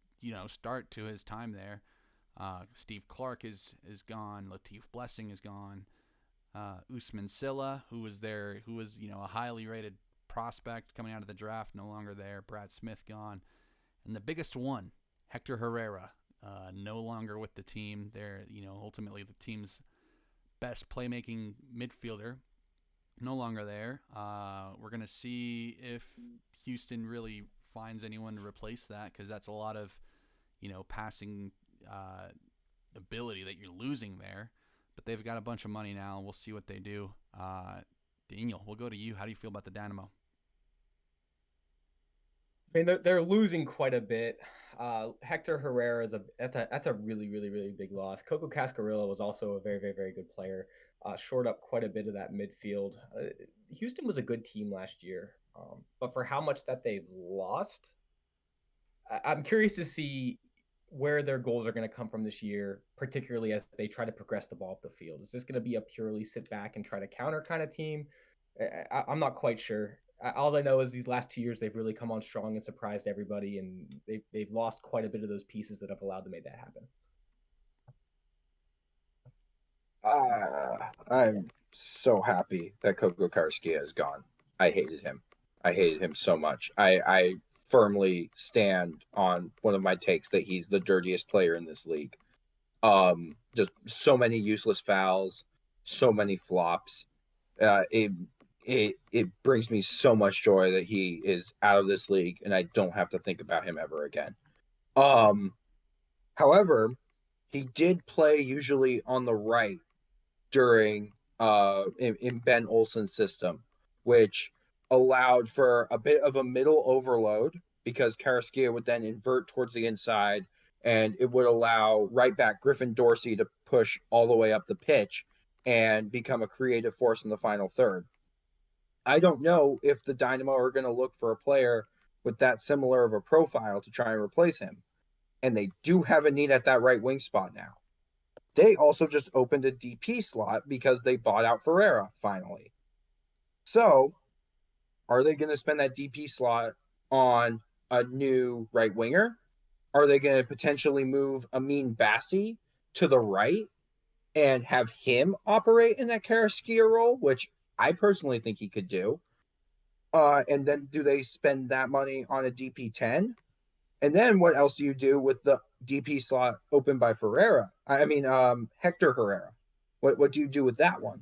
start to his time there. Steve Clark is gone. Latif Blessing is gone. Usman Silla, who was a highly rated prospect coming out of the draft, no longer there. Brad Smith gone, and the biggest one, Hector Herrera, no longer with the team. They're ultimately the team's best playmaking midfielder, no longer there. We're gonna see if Houston really finds anyone to replace that, because that's a lot of passing ability that you're losing there. But they've got a bunch of money now, and we'll see what they do. Daniel, we'll go to you. How do you feel about the Dynamo? I mean, they're losing quite a bit. Hector Herrera that's a really, really, really big loss. Coco Cascarilla was also a very, very, very good player. Shored up quite a bit of that midfield. Houston was a good team last year, but for how much that they've lost, I'm curious to see where their goals are going to come from this year, particularly as they try to progress the ball up the field. Is this going to be a purely sit back and try to counter kind of team? I'm not quite sure. All I know is these last 2 years they've really come on strong and surprised everybody, and they've lost quite a bit of those pieces that have allowed to make that happen. I'm so happy that Coco Karaskia is gone. I hated him. I hated him so much. I firmly stand on one of my takes that he's the dirtiest player in this league. Just so many useless fouls, so many flops. It brings me so much joy that he is out of this league and I don't have to think about him ever again. However, he did play usually on the right during in Ben Olsen's system, which allowed for a bit of a middle overload because Karaskia would then invert towards the inside and it would allow right back Griffin Dorsey to push all the way up the pitch and become a creative force in the final third. I don't know if the Dynamo are going to look for a player with that similar of a profile to try and replace him. And they do have a need at that right wing spot now. They also just opened a DP slot because they bought out Ferreira finally. So, are they going to spend that DP slot on a new right winger? Are they going to potentially move Amin Bassi to the right and have him operate in that Karaskia role, which I personally think he could do? And then do they spend that money on a DP10? And then what else do you do with the DP slot open by Ferreira? Hector Herrera. What do you do with that one?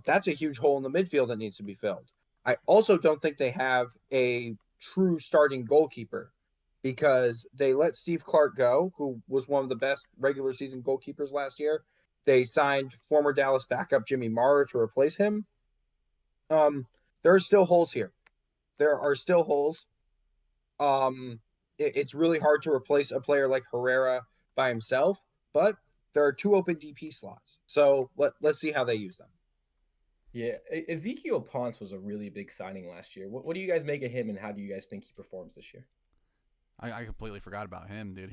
That's a huge hole in the midfield that needs to be filled. I also don't think they have a true starting goalkeeper because they let Steve Clark go, who was one of the best regular season goalkeepers last year. They signed former Dallas backup Jimmy Mara to replace him. There are still holes here. There are still holes. It's really hard to replace a player like Herrera by himself, but there are 2 open DP slots. So let's see how they use them. Yeah, Ezekiel Ponce was a really big signing last year. What do you guys make of him, and how do you guys think he performs this year? I completely forgot about him, dude.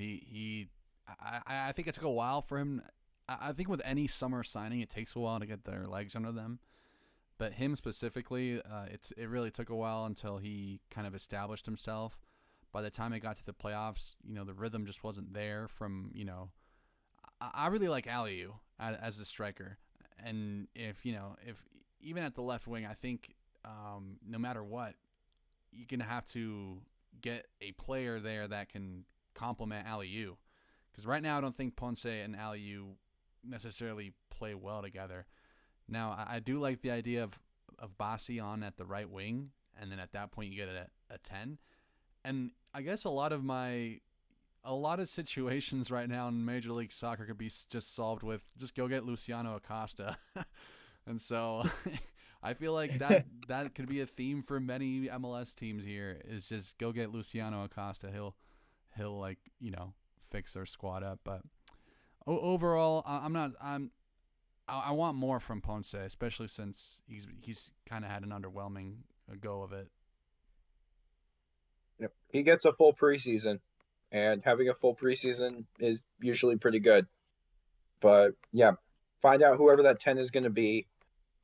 I think it took a while for him. I think with any summer signing, it takes a while to get their legs under them. But him specifically, it really took a while until he kind of established himself. By the time it got to the playoffs, the rhythm just wasn't there from, I really like Aliu as a striker. And if even at the left wing, I think no matter what, you're going to have to get a player there that can complement Aliu. Because right now, I don't think Ponce and Aliu necessarily play well together. Now, I do like the idea of Bassi on at the right wing, and then at that point, you get a 10. And I guess a lot of situations right now in Major League Soccer could be just solved with just go get Luciano Acosta. And so I feel like that could be a theme for many MLS teams here is just go get Luciano Acosta. He'll fix their squad up. But overall, I want more from Ponce, especially since he's kind of had an underwhelming go of it. Yep. He gets a full preseason, and having a full preseason is usually pretty good. But yeah, find out whoever that 10 is going to be,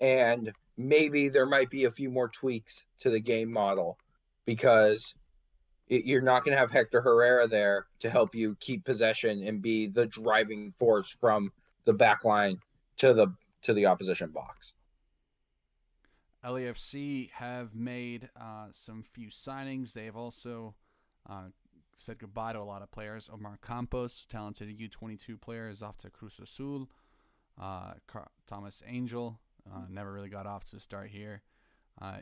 and maybe there might be a few more tweaks to the game model because you're not going to have Hector Herrera there to help you keep possession and be the driving force from the back line to the opposition box. LAFC have made some few signings. They have also said goodbye to a lot of players. Omar Campos, talented U22 player, is off to Cruz Azul. Thomas Angel never really got off to a start here.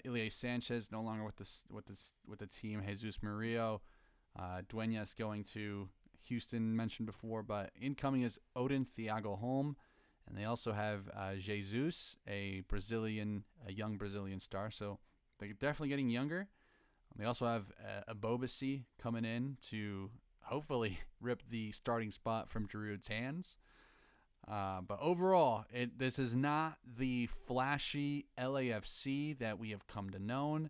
Ilie Sanchez no longer with the team. Jesus Murillo, Duenas going to Houston, mentioned before, but incoming is Odin Thiago Holm. And they also have Jesus, a young Brazilian star. So they're definitely getting younger. They also have Abobasi coming in to hopefully rip the starting spot from Giroud's hands. But overall, this is not the flashy LAFC that we have come to know.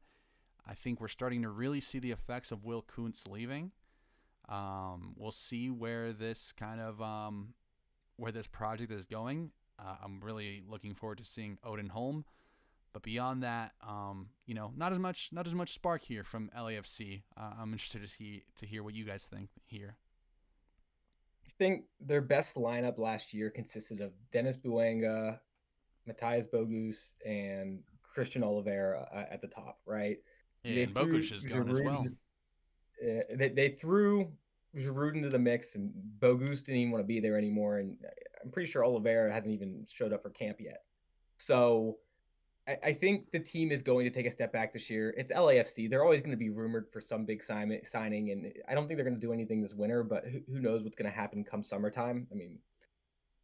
I think we're starting to really see the effects of Will Kuntz leaving. We'll see where this where this project is going. I'm really looking forward to seeing Odin Holm. But beyond that, not as much spark here from LAFC. I'm interested to hear what you guys think here. I think their best lineup last year consisted of Dennis Buanga, Matthias Bogus, and Christian Oliveira at the top, right? Yeah, They and threw Bogusz is gone as Giroud. well. They threw Giroud into the mix, and Bogus didn't even want to be there anymore. And I'm pretty sure Oliveira hasn't even showed up for camp yet. So I think the team is going to take a step back this year. It's LAFC. They're always going to be rumored for some big signing, and I don't think they're going to do anything this winter. But who knows what's going to happen come summertime? I mean,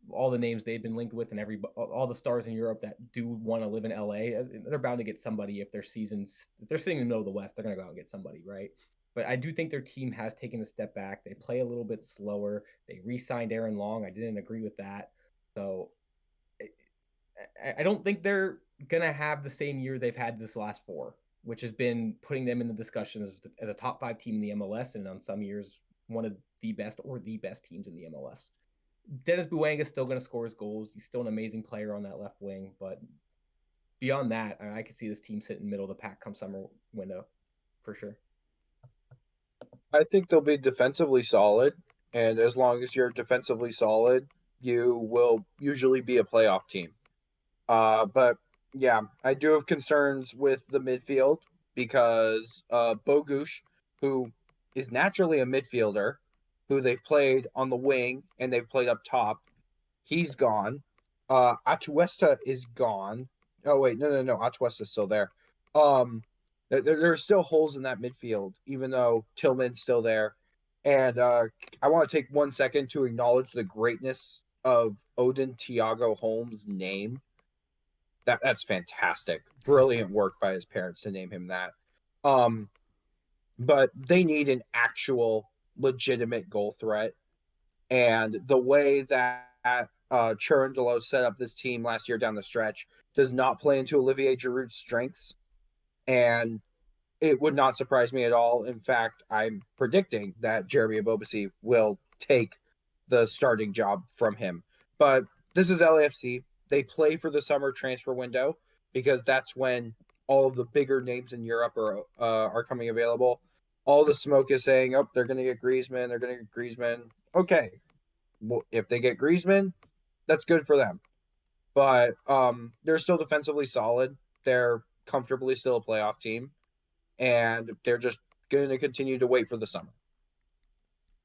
all the names they've been linked with, and all the stars in Europe that do want to live in LA, they're bound to get somebody if they're sitting in the middle of the West, they're going to go out and get somebody, right? But I do think their team has taken a step back. They play a little bit slower. They re-signed Aaron Long. I didn't agree with that. So I don't think they're going to have the same year they've had this last four, which has been putting them in the discussions as a top 5 team in the MLS, and on some years, one of the best or the best teams in the MLS. Dennis Buanga is still going to score his goals. He's still an amazing player on that left wing. But beyond that, I could see this team sitting middle of the pack come summer window for sure. I think they'll be defensively solid. And as long as you're defensively solid, you will usually be a playoff team. But yeah, I do have concerns with the midfield because Bogusz, who is naturally a midfielder, who they've played on the wing and they've played up top, he's gone. Atuesta is gone. Oh wait, no. Atuesta's still there. There are still holes in that midfield, even though Tillman's still there. And I want to take 1 second to acknowledge the greatness of Odin Tiago Holmes' name. That's fantastic. Brilliant work by his parents to name him that. But they need an actual legitimate goal threat. And the way that Cherundolo set up this team last year down the stretch does not play into Olivier Giroud's strengths. And it would not surprise me at all. In fact, I'm predicting that Jeremy Ebobisse will take the starting job from him. But this is LAFC. They play for the summer transfer window because that's when all of the bigger names in Europe are coming available. All the smoke is saying, oh, they're going to get Griezmann. They're going to get Griezmann. Okay. Well, if they get Griezmann, that's good for them. But they're still defensively solid. They're comfortably still a playoff team. And they're just going to continue to wait for the summer.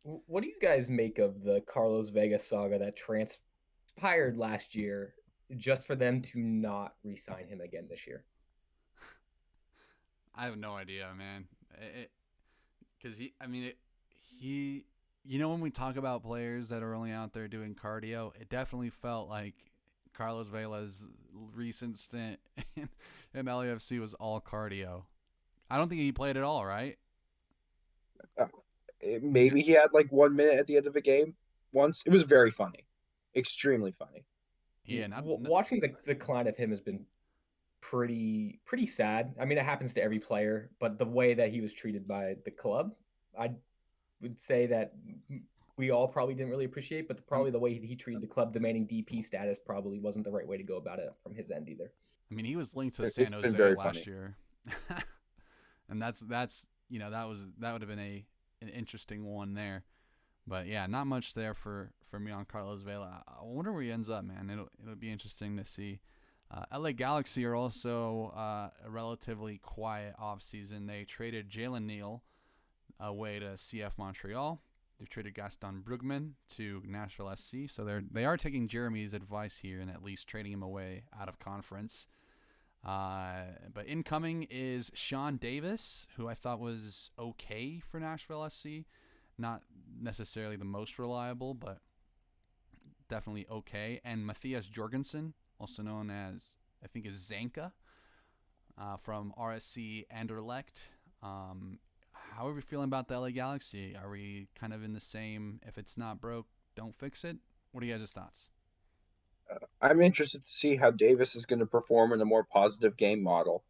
What do you guys make of the Carlos Vega saga that transpired last year just for them to not re-sign him again this year? I have no idea, man. Because when we talk about players that are only out there doing cardio, it definitely felt like Carlos Vela's recent stint in LAFC was all cardio. I don't think he played at all, right? Maybe he had like 1 minute at the end of a game once. It was very funny. Extremely funny. Yeah, watching the decline of him has been pretty sad. I mean, it happens to every player, but the way that he was treated by the club, I would say that we all probably didn't really appreciate, but probably the way he treated the club demanding DP status probably wasn't the right way to go about it from his end either. I mean, he was linked to San Jose last year. And that would have been an interesting one there. But yeah, not much there for me on Carlos Vela. I wonder where he ends up, man. It'll be interesting to see. LA Galaxy are also a relatively quiet offseason. They traded Jalen Neal away to CF Montreal. They've traded Gaston Brugman to Nashville SC. So they are taking Jeremy's advice here and at least trading him away out of conference. But incoming is Sean Davis, who I thought was okay for Nashville SC. Not necessarily the most reliable, but definitely okay. And Matthias Jorgensen, also known as, I think, is Zanka, from RSC Anderlecht. How are we feeling about the LA Galaxy? Are we kind of in the same, if it's not broke, don't fix it? What are you guys' thoughts? I'm interested to see how Davis is going to perform in a more positive game model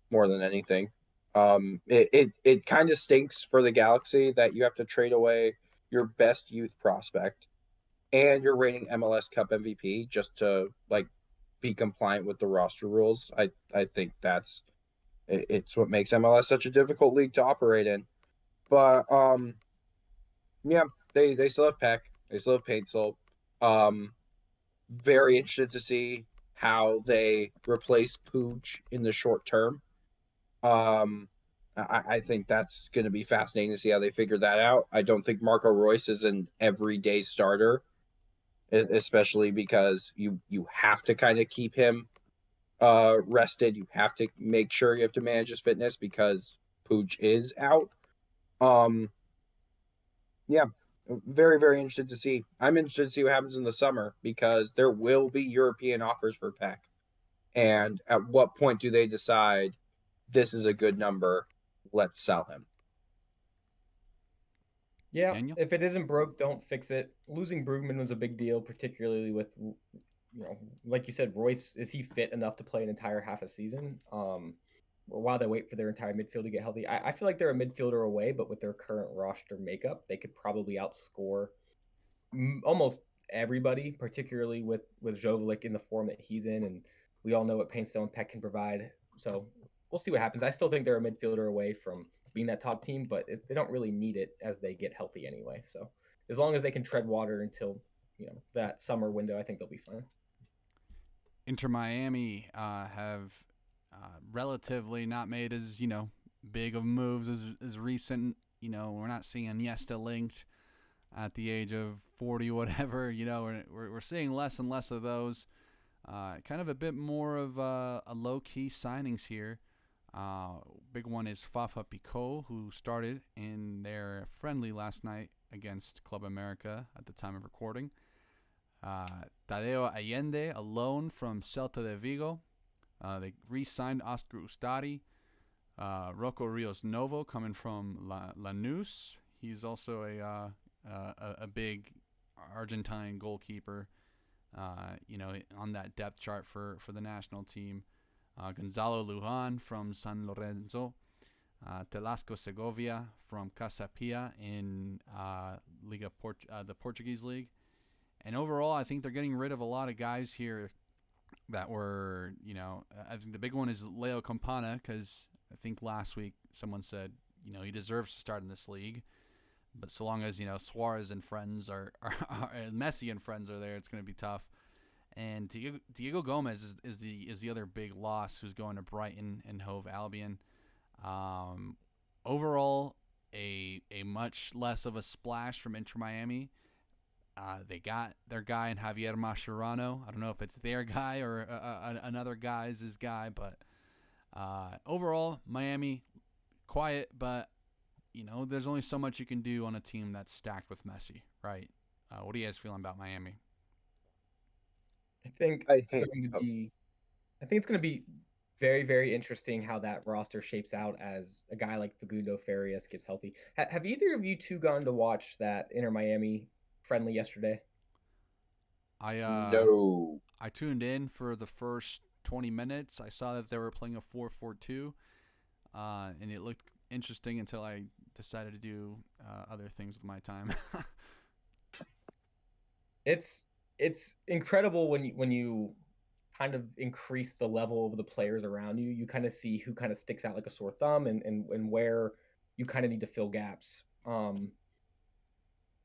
more than anything. It kind of stinks for the Galaxy that you have to trade away your best youth prospect and your reigning MLS Cup MVP just to be compliant with the roster rules. I think it's what makes MLS such a difficult league to operate in. But yeah, they still have Peck, they still have Paintsel. Very interested to see how they replace Pooch in the short term. I think that's going to be fascinating to see how they figure that out. I don't think Marco Royce is an everyday starter, especially because you have to kind of keep him rested. You have to make sure you have to manage his fitness because Pooch is out. Yeah, very, very interested to see. I'm interested to see what happens in the summer because there will be European offers for Peck. And at what point do they decide this is a good number? Let's sell him. Yeah, Daniel? if it isn't broke, don't fix it. Losing Brugman was a big deal, particularly with, like you said, Royce. Is he fit enough to play an entire half a season? While they wait for their entire midfield to get healthy, I feel like they're a midfielder away, but with their current roster makeup, they could probably outscore almost everybody, particularly with Joveljic in the form that he's in, and we all know what Painstone and Peck can provide. So we'll see what happens. I still think they're a midfielder away from being that top team, but they don't really need it as they get healthy anyway. So as long as they can tread water until that summer window, I think they'll be fine. Inter Miami have relatively not made as big of moves as recent. We're not seeing Iniesta linked at the age of 40, whatever. We're seeing less and less of those. Kind of a bit more of a low-key signings here. Big one is Fafa Picault, who started in their friendly last night against Club America at the time of recording. Tadeo Allende, a loan from Celta de Vigo. They re-signed Oscar Ustari. Rocco Rios Novo coming from Lanús. He's also a big Argentine goalkeeper, on that depth chart for the national team. Gonzalo Lujan from San Lorenzo. Telasco Segovia from Casa Pia in the Portuguese league. And overall, I think they're getting rid of a lot of guys here that were, I think the big one is Leo Campana, because I think last week someone said, he deserves to start in this league. But so long as, Suarez and friends are Messi and friends are there, it's going to be tough. And Diego Gomez is the other big loss, who's going to Brighton and Hove Albion. Overall, a much less of a splash from Inter Miami. They got their guy in Javier Mascherano. I don't know if it's their guy or another guy's guy, but overall, Miami, quiet, but there's only so much you can do on a team that's stacked with Messi, right? What are you guys feeling about Miami? I think it's going to be very, very interesting how that roster shapes out as a guy like Facundo Farias gets healthy. Have either of you two gone to watch that Inter Miami friendly yesterday? No. I tuned in for the first 20 minutes. I saw that they were playing a 4-4-2, and it looked interesting until I decided to do other things with my time. It's incredible when you kind of increase the level of the players around you. You kind of see who kind of sticks out like a sore thumb and where you kind of need to fill gaps.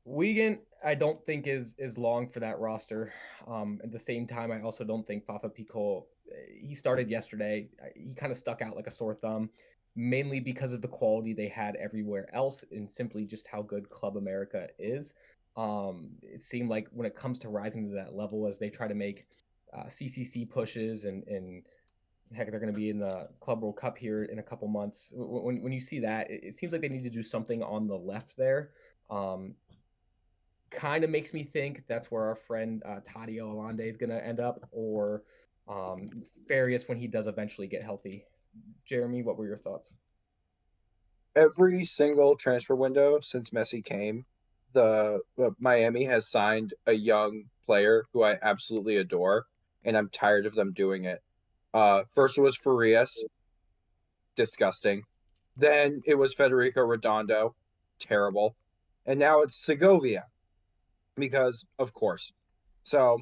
Wigan, I don't think is long for that roster. At the same time, I also don't think Fafa Picault. He started yesterday. He kind of stuck out like a sore thumb, mainly because of the quality they had everywhere else, and simply just how good Club America is. It seemed like when it comes to rising to that level, as they try to make CCC pushes and heck, they're going to be in the Club World Cup here in a couple months. When you see that, it seems like they need to do something on the left there. Kind of makes me think that's where our friend Tadeo Allende is going to end up, or Farias when he does eventually get healthy. Jeremy, what were your thoughts? Every single transfer window since Messi came, the Miami has signed a young player who I absolutely adore, and I'm tired of them doing it. First it was Farias, disgusting. Then it was Federico Redondo, terrible. And now it's Segovia, because of course. So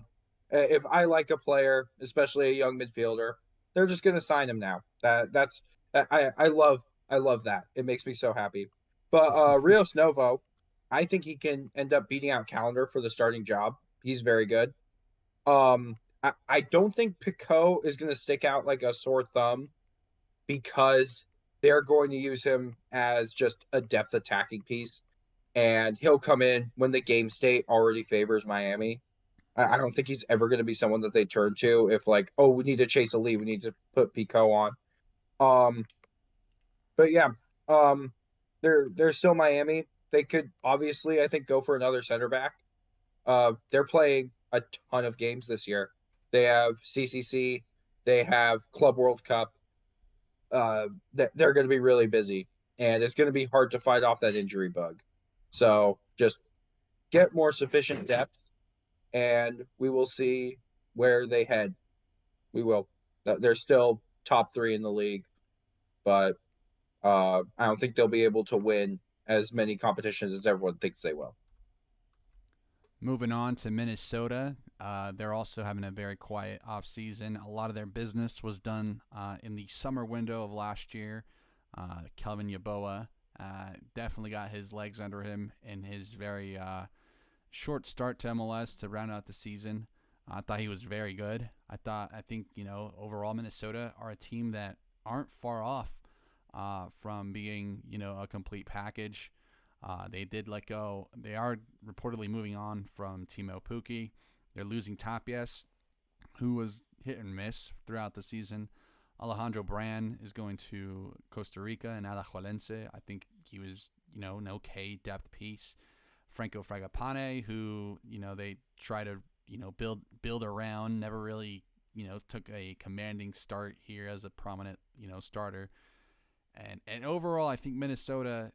If I like a player, especially a young midfielder, they're just going to sign him now. I love that. It makes me so happy. But Rios Novo, I think he can end up beating out Calendar for the starting job. He's very good. I don't think Pico is going to stick out like a sore thumb because they're going to use him as just a depth attacking piece, and he'll come in when the game state already favors Miami. I don't think he's ever going to be someone that they turn to if like, oh, we need to chase a lead, we need to put Pico on. Um, but yeah, they're still Miami. They could obviously, I think, go for another center back. They're playing a ton of games this year. They have CCC, they have Club World Cup. They're going to be really busy, and it's going to be hard to fight off that injury bug. So just get more sufficient depth, and we will see where they head. We will. They're still top 3 in the league, but I don't think they'll be able to win as many competitions as everyone thinks they will. Moving on to Minnesota, they're also having a very quiet offseason. A lot of their business was done in the summer window of last year. Kelvin Yeboah definitely got his legs under him in his very short start to MLS to round out the season. I thought he was very good. I think overall Minnesota are a team that aren't far off from being a complete package. They did let go. They are reportedly moving on from Timo Pukki. They're losing Tapias, who was hit and miss throughout the season. Alejandro Brand is going to Costa Rica and Alajuelense. I think he was, an okay depth piece. Franco Fragapane, who, they try to, build around, never really, took a commanding start here as a prominent, starter. And overall, I think Minnesota,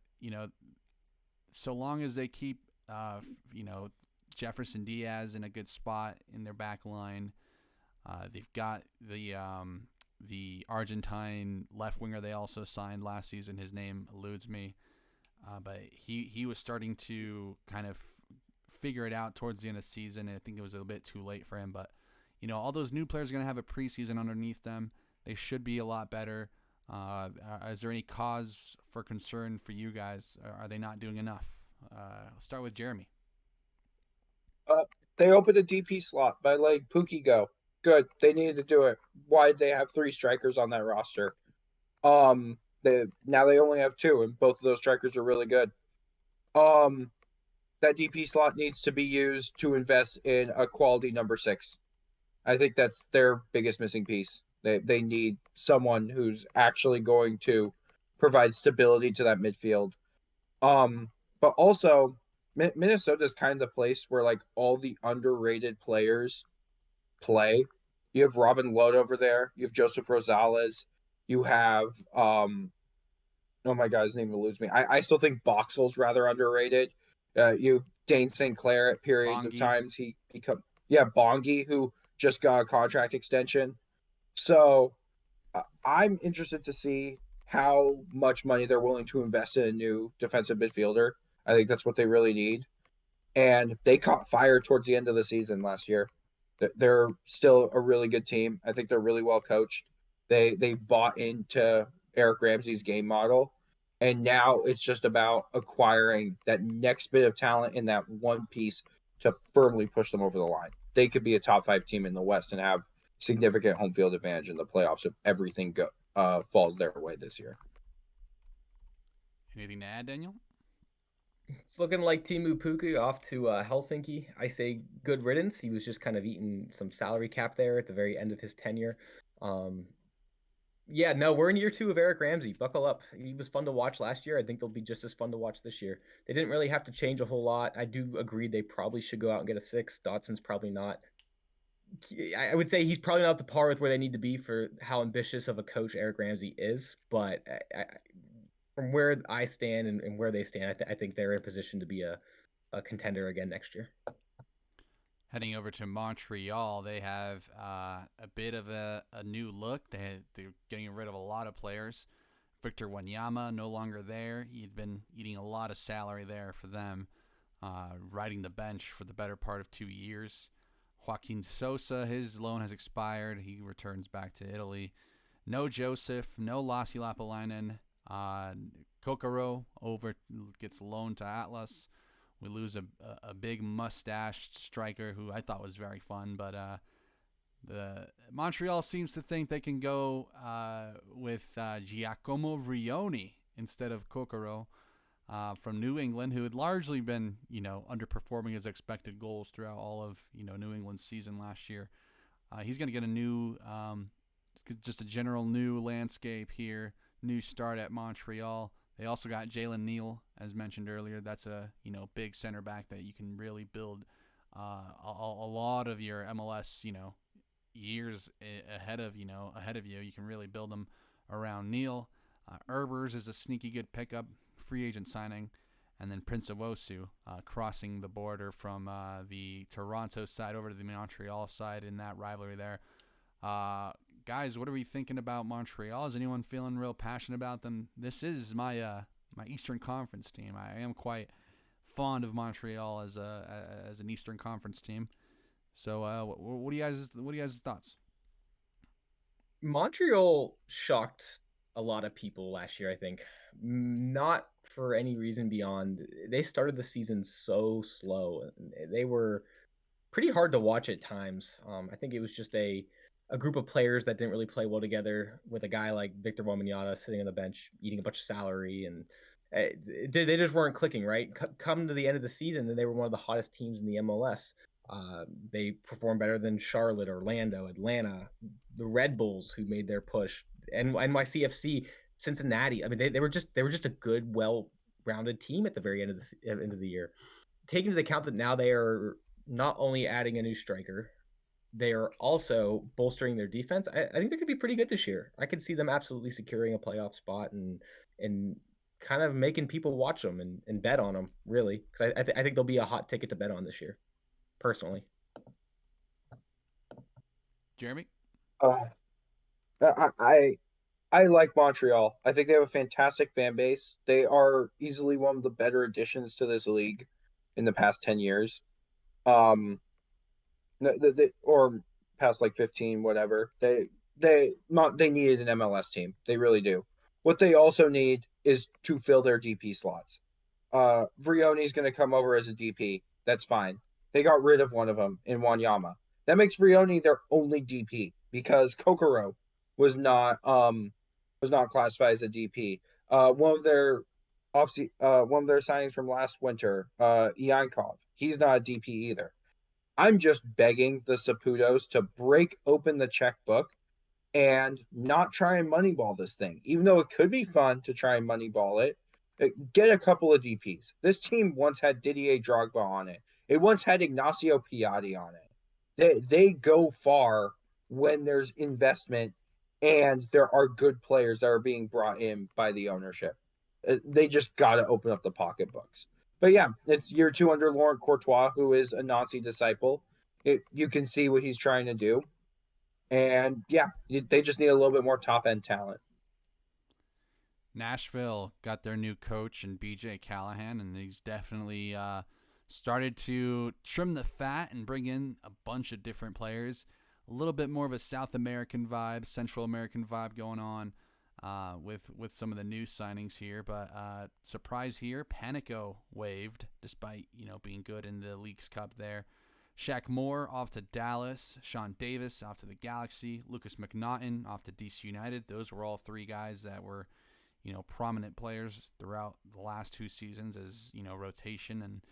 so long as they keep, Jefferson Diaz in a good spot in their back line, they've got the Argentine left winger they also signed last season. His name eludes me, but he was starting to kind of figure it out towards the end of the season. And I think it was a bit too late for him, but all those new players are going to have a preseason underneath them. They should be a lot better. Is there any cause for concern for you guys? Are they not doing enough? I'll start with Jeremy. They opened a DP slot by like Pookie go. Good. They needed to do it. Why did they have 3 strikers on that roster? Now they only have 2, and both of those strikers are really good. That DP slot needs to be used to invest in a quality number 6. I think that's their biggest missing piece. They need someone who's actually going to provide stability to that midfield. But also Minnesota is kind of the place where like all the underrated players play. You have Robin Lod over there. You have Joseph Rosales. You have oh my god, his name eludes me. I still think Boxall's rather underrated. You have Dane St. Clair at periods of times. He Bongi, who just got a contract extension. So I'm interested to see how much money they're willing to invest in a new defensive midfielder. I think that's what they really need. And they caught fire towards the end of the season last year. They're still a really good team. I think they're really well coached. They bought into Eric Ramsey's game model. And now it's just about acquiring that next bit of talent in that one piece to firmly push them over the line. They could be a top 5 team in the West and have significant home field advantage in the playoffs if everything falls their way this year. Anything to add, Daniel? It's looking like Timo Pukki off to Helsinki. I say good riddance. He was just kind of eating some salary cap there at the very end of his tenure. We're in year 2 of Eric Ramsey. Buckle up. He was fun to watch last year. I think they'll be just as fun to watch this year. They didn't really have to change a whole lot. I do agree they probably should go out and get a 6. Dotson's probably not. I would say he's probably not up to par with where they need to be for how ambitious of a coach Eric Ramsey is. But from where I stand and where they stand, I think they're in a position to be a contender again next year. Heading over to Montreal, they have a bit of a new look. They're getting rid of a lot of players. Victor Wanyama no longer there. He'd been eating a lot of salary there for them, riding the bench for the better part of 2 years. Joaquin Sosa, his loan has expired. He returns back to Italy. No Joseph, no Lassi Lapalainen. Kokoro gets loaned to Atlas. We lose a big mustached striker who I thought was very fun, but the Montreal seems to think they can go with Giacomo Vrioni instead of Kokoro from New England, who had largely been underperforming his expected goals throughout all of New England's season last year. He's going to get a new, just a general new landscape here, new start at Montreal. They also got Jalen Neal, as mentioned earlier. That's a big center back that you can really build a lot of your MLS years ahead of you. You can really build them around Neal. Herbers is a sneaky good pickup, free agent signing, and then Prince Owosu crossing the border from the Toronto side over to the Montreal side in that rivalry there. Guys, what are we thinking about Montreal? Is anyone feeling real passionate about them? This is my Eastern Conference team. I am quite fond of Montreal as an Eastern Conference team. So, what do you guys' thoughts? Montreal shocked a lot of people last year, I think. Not for any reason beyond they started the season so slow. They were pretty hard to watch at times. I think it was just a group of players that didn't really play well together, with a guy like Victor Wembanyama sitting on the bench eating a bunch of salary, and they just weren't clicking, right? Come to the end of the season, and they were one of the hottest teams in the MLS. They performed better than Charlotte, Orlando, Atlanta, the Red Bulls, who made their push, and NYCFC, Cincinnati. I mean, they were just a good, well-rounded team at the very end of the year. Taking into account that now they are not only adding a new striker, they are also bolstering their defense. I think they're going to be pretty good this year. I could see them absolutely securing a playoff spot and kind of making people watch them and bet on them, really, because I think they'll be a hot ticket to bet on this year, personally. Jeremy? I like Montreal. I think they have a fantastic fan base. They are easily one of the better additions to this league in the past 10 years. Or past like 15, whatever. They needed an MLS team. They really do. What they also need is to fill their DP slots. Vrioni's going to come over as a DP. That's fine. They got rid of one of them in Wanyama. That makes Vrioni their only DP because Kokoro was not classified as a DP. One of their signings from last winter, Iankov, he's not a DP either. I'm just begging the Saputos to break open the checkbook and not try and moneyball this thing. Even though it could be fun to try and moneyball it, get a couple of DPs. This team once had Didier Drogba on it. It once had Ignacio Piatti on it. They go far when there's investment and there are good players that are being brought in by the ownership. They just got to open up the pocketbooks. But yeah, it's year 2 under Laurent Courtois, who is a Nazi disciple. You can see what he's trying to do. And yeah, they just need a little bit more top-end talent. Nashville got their new coach in BJ Callahan, and he's definitely started to trim the fat and bring in a bunch of different players. A little bit more of a South American vibe, Central American vibe going on with some of the new signings here. But surprise here, Panico waived despite being good in the Leagues Cup there. Shaq Moore off to Dallas, Sean Davis off to the Galaxy, Lucas McNaughton off to DC United. Those were all 3 guys that were prominent players throughout the last 2 seasons as rotation, and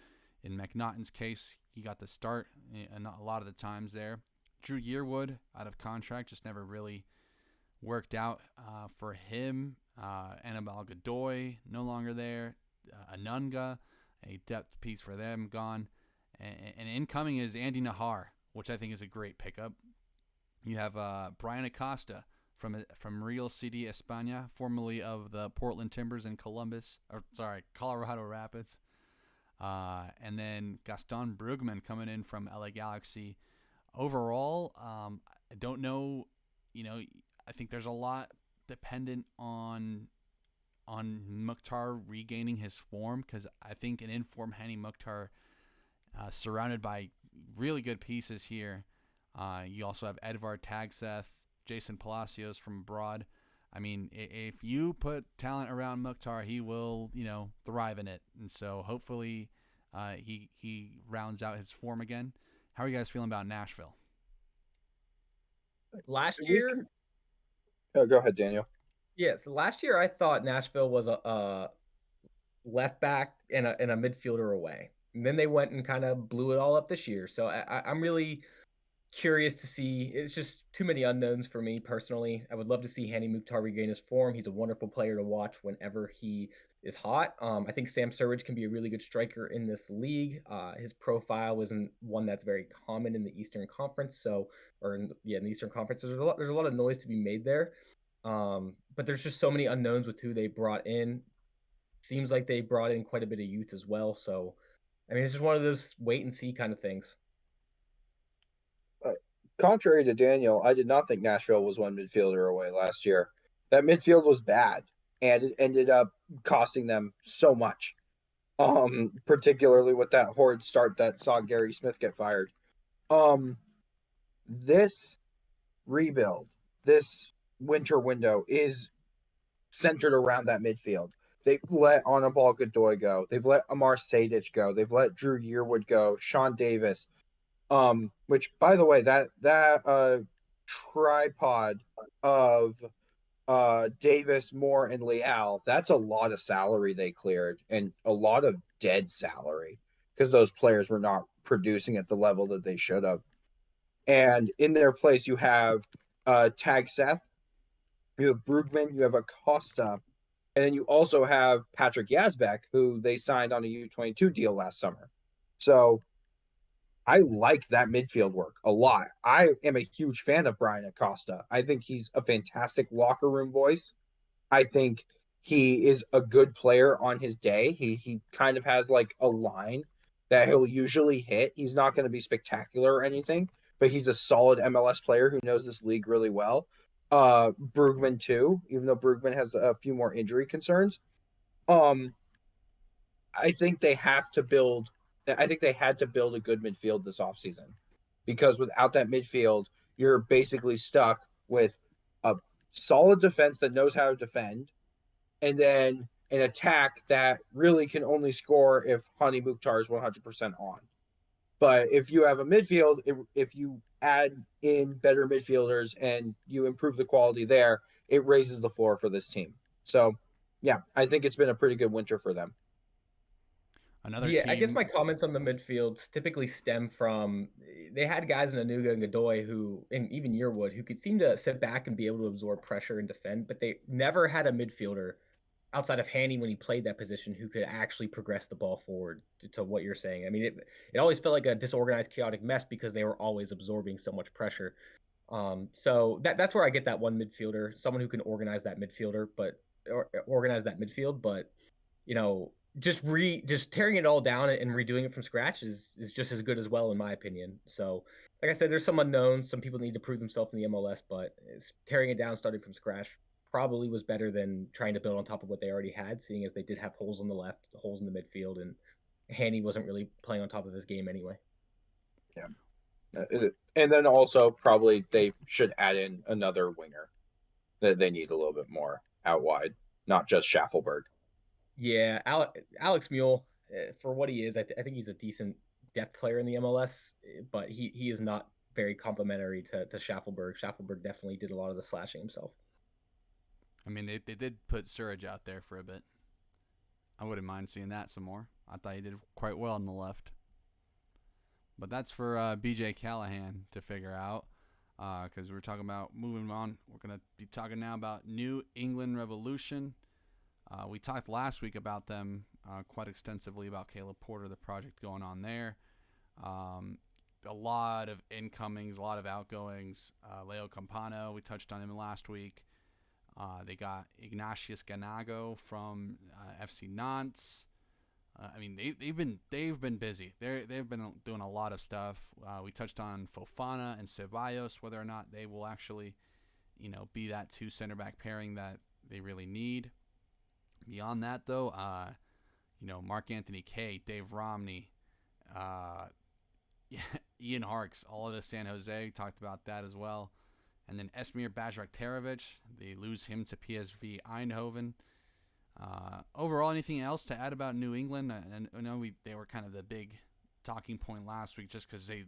in McNaughton's case, he got the start a lot of the times there. Drew Yearwood out of contract, just never really worked out for him. Annabelle Godoy no longer there. Anunga, a depth piece for them, gone. And incoming is Andy Nahar, which I think is a great pickup. You have Brian Acosta from Real CD España, formerly of the Portland Timbers in Colorado Rapids. And then Gaston Brugman coming in from LA Galaxy. Overall, I don't know, I think there's a lot dependent on Mukhtar regaining his form, because I think an in-form Hani Mukhtar, surrounded by really good pieces here, You also have Edvard Tagseth, Jason Palacios from abroad. I mean, if you put talent around Mukhtar, he will, thrive in it. And so hopefully he rounds out his form again. How are you guys feeling about Nashville? Last year, Oh, go ahead, Daniel. yes, last year I thought Nashville was a left back and a midfielder away. And then they went and kind of blew it all up this year. So I'm really curious to see. It's just too many unknowns for me personally. I would love to see Hani Mukhtar regain his form. He's a wonderful player to watch whenever he is hot. I think Sam Surridge can be a really good striker in this league. His profile isn't one that's very common in the Eastern Conference. In the Eastern Conference, there's a lot of noise to be made there. But there's just so many unknowns with who they brought in. Seems like they brought in quite a bit of youth as well. So, I mean, it's just one of those wait and see kind of things. Contrary to Daniel, I did not think Nashville was one midfielder away last year. That midfield was bad, and it ended up costing them so much. Particularly with that horrid start that saw Gary Smith get fired. This rebuild, this winter window is centered around that midfield. They've let Anibal Godoy go. They've let Amar Sejdic go. They've let Drew Yearwood go. Sean Davis. Which, by the way, that tripod of Davis, Moore, and Leal, that's a lot of salary they cleared and a lot of dead salary because those players were not producing at the level that they should have. And in their place, you have Tag Seth, you have Brugman, you have Acosta, and then you also have Patrick Yazbek, who they signed on a U22 deal last summer. So I like that midfield work a lot. I am a huge fan of Brian Acosta. I think he's a fantastic locker room voice. I think he is a good player on his day. He kind of has like a line that he'll usually hit. He's not going to be spectacular or anything, but he's a solid MLS player who knows this league really well. Brugman too, even though Brugman has a few more injury concerns. I think they have to build. I think they had to build a good midfield this offseason because without that midfield, you're basically stuck with a solid defense that knows how to defend, and then an attack that really can only score if Hani Mukhtar is 100% on. But if you have a midfield, if you add in better midfielders and you improve the quality there, it raises the floor for this team. So, yeah, I think it's been a pretty good winter for them. Another Yeah, I guess team. my comments on the midfields typically stem from they had guys in Anuga and Godoy who, and even Yearwood, who could seem to sit back and be able to absorb pressure and defend, but they never had a midfielder outside of Haney when he played that position who could actually progress the ball forward to what you're saying. I mean, it always felt like a disorganized, chaotic mess because they were always absorbing so much pressure. So that's where I get that one midfielder, someone who can organize that midfielder, or organize that midfield, but you know, just tearing it all down and redoing it from scratch is just as good as well, in my opinion. So, like I said, there's some unknowns. Some people need to prove themselves in the MLS, but tearing it down, starting from scratch, probably was better than trying to build on top of what they already had, seeing as they did have holes on the left, holes in the midfield, and Haney wasn't really playing on top of his game anyway. Yeah. And then also probably they should add in another winger that they need a little bit more out wide, not just Schaffelberg. Yeah, Alex Mule, for what he is, I think he's a decent depth player in the MLS, but he is not very complimentary to Schaffelberg. Schaffelberg definitely did a lot of the slashing himself. I mean, they did put Surridge out there for a bit. I wouldn't mind seeing that some more. I thought he did quite well on the left. But that's for BJ Callahan to figure out because we're talking about moving on. We're going to be talking now about New England Revolution. We talked last week about them quite extensively, about Caleb Porter, the project going on there. A lot of incomings, a lot of outgoings. Leo Campano, we touched on him last week. They got Ignatius Ganago from FC Nantes. I mean, they've been busy. They've been doing a lot of stuff. We touched on Fofana and Ceballos, whether or not they will actually, be that two center back pairing that they really need. Beyond that, though, Mark Anthony Kaye, Dave Romney, Ian Harkes, all to San Jose. Talked about that as well. And then Esmir Bajraktarevic, they lose him to PSV Eindhoven. Overall, anything else to add about New England? I know they were kind of the big talking point last week just because they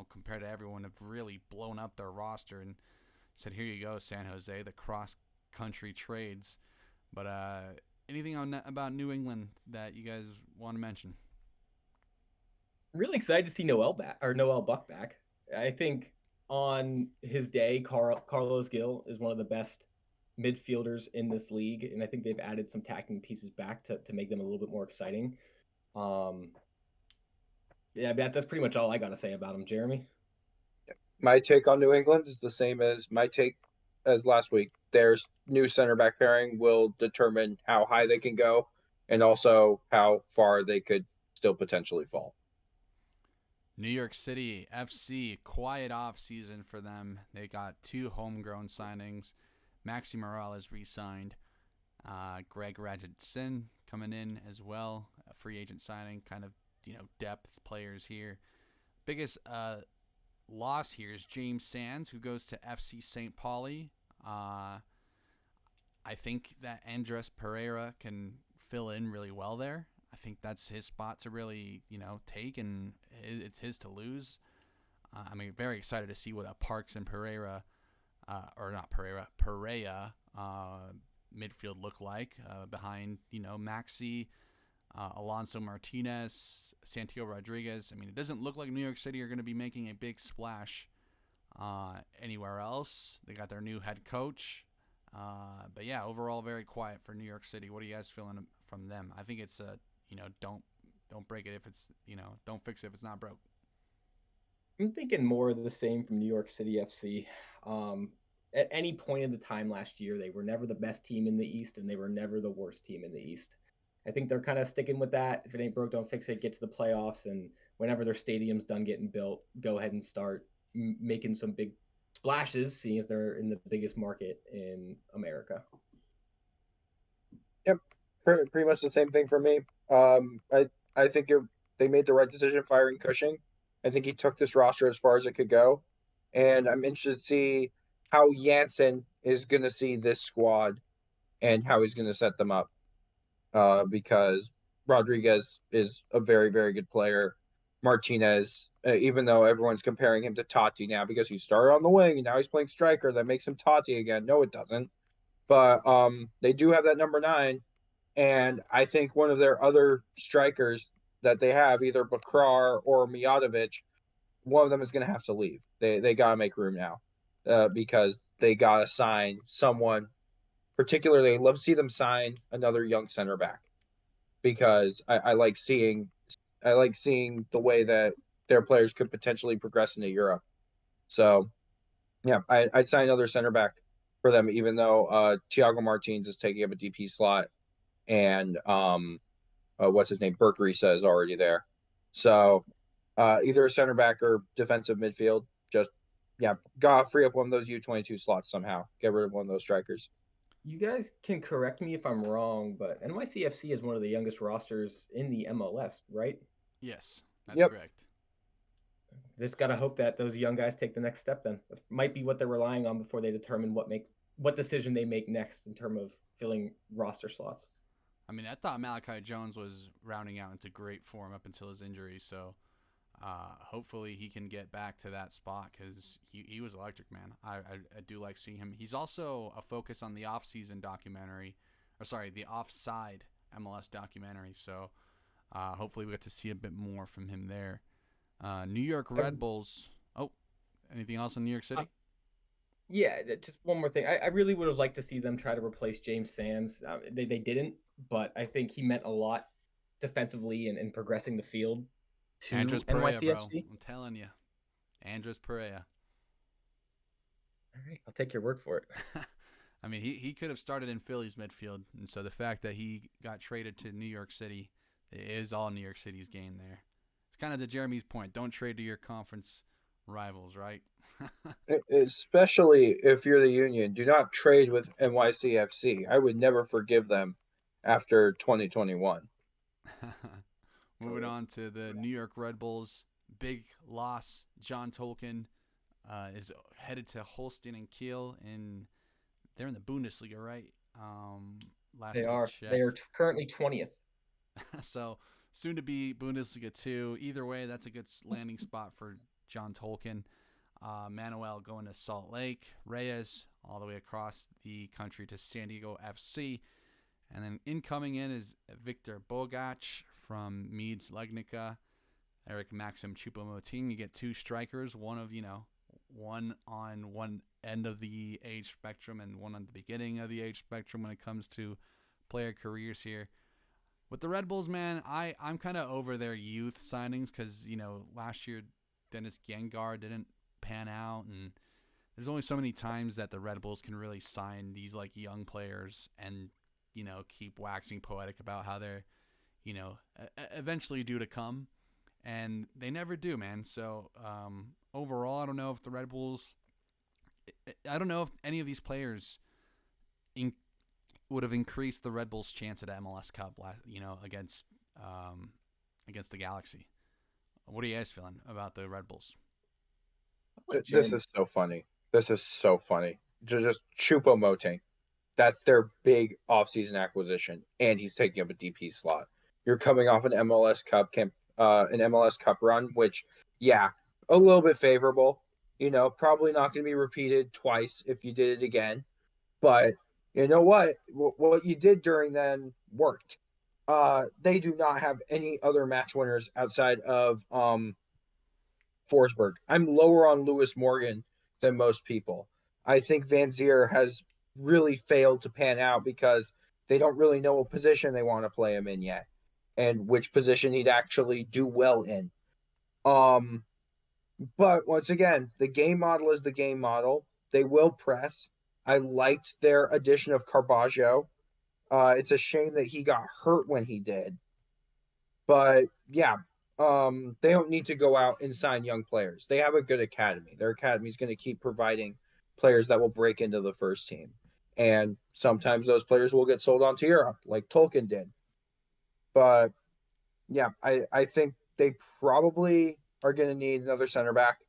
compared to everyone, have really blown up their roster and said, here you go, San Jose, the cross-country trades. But anything about New England that you guys want to mention? Really excited to see Noel Buck back. I think on his day, Carlos Gil is one of the best midfielders in this league, and I think they've added some tacking pieces back to make them a little bit more exciting. Yeah, that's pretty much all I got to say about him, Jeremy. My take on New England is the same as my take as last week. Their new center back pairing will determine how high they can go and also how far they could still potentially fall. New York City FC, quiet off season for them. They got 2 homegrown signings. Maxi Morales re-signed. Greg Radjitsin coming in as well, a free agent signing, kind of depth players here. Biggest loss here is James Sands, who goes to FC St. Pauli. I think that Andres Pereira can fill in really well there. I think that's his spot to really, take, and it's his to lose. I'm very excited to see what a Parks and Pereira midfield look like behind, Maxi, Alonso Martinez, Santiago Rodriguez. It doesn't look like New York City are going to be making a big splash anywhere else. They got their new head coach. But yeah, overall very quiet for New York City. What are you guys feeling from them? I think it's don't break it if it's don't fix it if it's not broke. I'm thinking more of the same from New York City FC. At any point in the time last year, they were never the best team in the East, and they were never the worst team in the East. I think they're kind of sticking with that. If it ain't broke, don't fix it. Get to the playoffs, and whenever their stadium's done getting built, go ahead and start making some big splashes, seeing as they're in the biggest market in America. Yep, pretty much the same thing for me. I think they made the right decision firing Cushing. I think he took this roster as far as it could go, and I'm interested to see how Janssen is going to see this squad and how he's going to set them up. Because Rodriguez is a very, very good player. Martinez, even though everyone's comparing him to Totti now because he started on the wing and now he's playing striker, that makes him Totti again. No, it doesn't. But they do have that number 9, and I think one of their other strikers that they have, either Bakrar or Mijatovic, one of them is going to have to leave. They got to make room now because they got to sign someone. Particularly, I love to see them sign another young center back because I like seeing the way that their players could potentially progress into Europe. So, yeah, I'd sign another center back for them, even though Thiago Martins is taking up a DP slot, and what's his name, Berkery is already there. So, either a center back or defensive midfield. Just gotta free up one of those U22 slots somehow. Get rid of one of those strikers. You guys can correct me if I'm wrong, but NYCFC is one of the youngest rosters in the MLS, right? Yes, that's correct. Just got to hope that those young guys take the next step then. That might be what they're relying on before they determine what decision they make next in terms of filling roster slots. I thought Malachi Jones was rounding out into great form up until his injury, so hopefully he can get back to that spot because he was electric, man. I do like seeing him. He's also a focus on the off-season documentary, the Offside MLS documentary, so hopefully we get to see a bit more from him there. New York Red Bulls. Oh, anything else in New York City? Yeah, just one more thing. I really would have liked to see them try to replace James Sands. They didn't, but I think he meant a lot defensively and progressing the field to Andres Pereira, NYCFC. bro. I'm telling you. Andres Pereira. All right, I'll take your word for it. He could have started in Philly's midfield, and so the fact that he got traded to New York City is all New York City's gain there. It's kind of to Jeremy's point. Don't trade to your conference rivals, right? Especially if you're the Union. Do not trade with NYCFC. I would never forgive them after 2021. Moving on to the New York Red Bulls. big loss. John Tolkien is headed to Holstein and Kiel, and they're in the Bundesliga, right? Last They I are. They are checked. currently 20th. So soon to be Bundesliga 2. Either way, that's a good landing spot for John Tolkien. Manuel going to Salt Lake. Reyes all the way across the country to San Diego FC. And then incoming in is Victor Bogac from Meads Legnica. Eric Maxim Choupo-Moting. You get two strikers, one on one end of the age spectrum and one on the beginning of the age spectrum when it comes to player careers here. With the Red Bulls, man, I'm kind of over their youth signings because, last year Dennis Gengar didn't pan out, and there's only so many times that the Red Bulls can really sign these young players and keep waxing poetic about how they're eventually due to come, and they never do, man. So overall, I don't know if the Red Bulls, I don't know if any of these players would have increased the Red Bulls' chance at MLS Cup against the Galaxy. What are you guys feeling about the Red Bulls? This is so funny. Just Choupo-Moting. That's their big offseason acquisition, and he's taking up a DP slot. You're coming off an MLS Cup run, which, yeah, a little bit favorable. Probably not going to be repeated twice if you did it again. But you know what? What you did during then worked. They do not have any other match winners outside of Forsberg. I'm lower on Lewis Morgan than most people. I think Van Zier has really failed to pan out because they don't really know what position they want to play him in yet and which position he'd actually do well in. But once again, the game model is the game model. They will press. I liked their addition of Carbaggio. It's a shame that he got hurt when he did. But yeah, they don't need to go out and sign young players. They have a good academy. Their academy is going to keep providing players that will break into the first team. And sometimes those players will get sold on to Europe, like Tolkien did. But yeah, I think they probably are going to need another center back.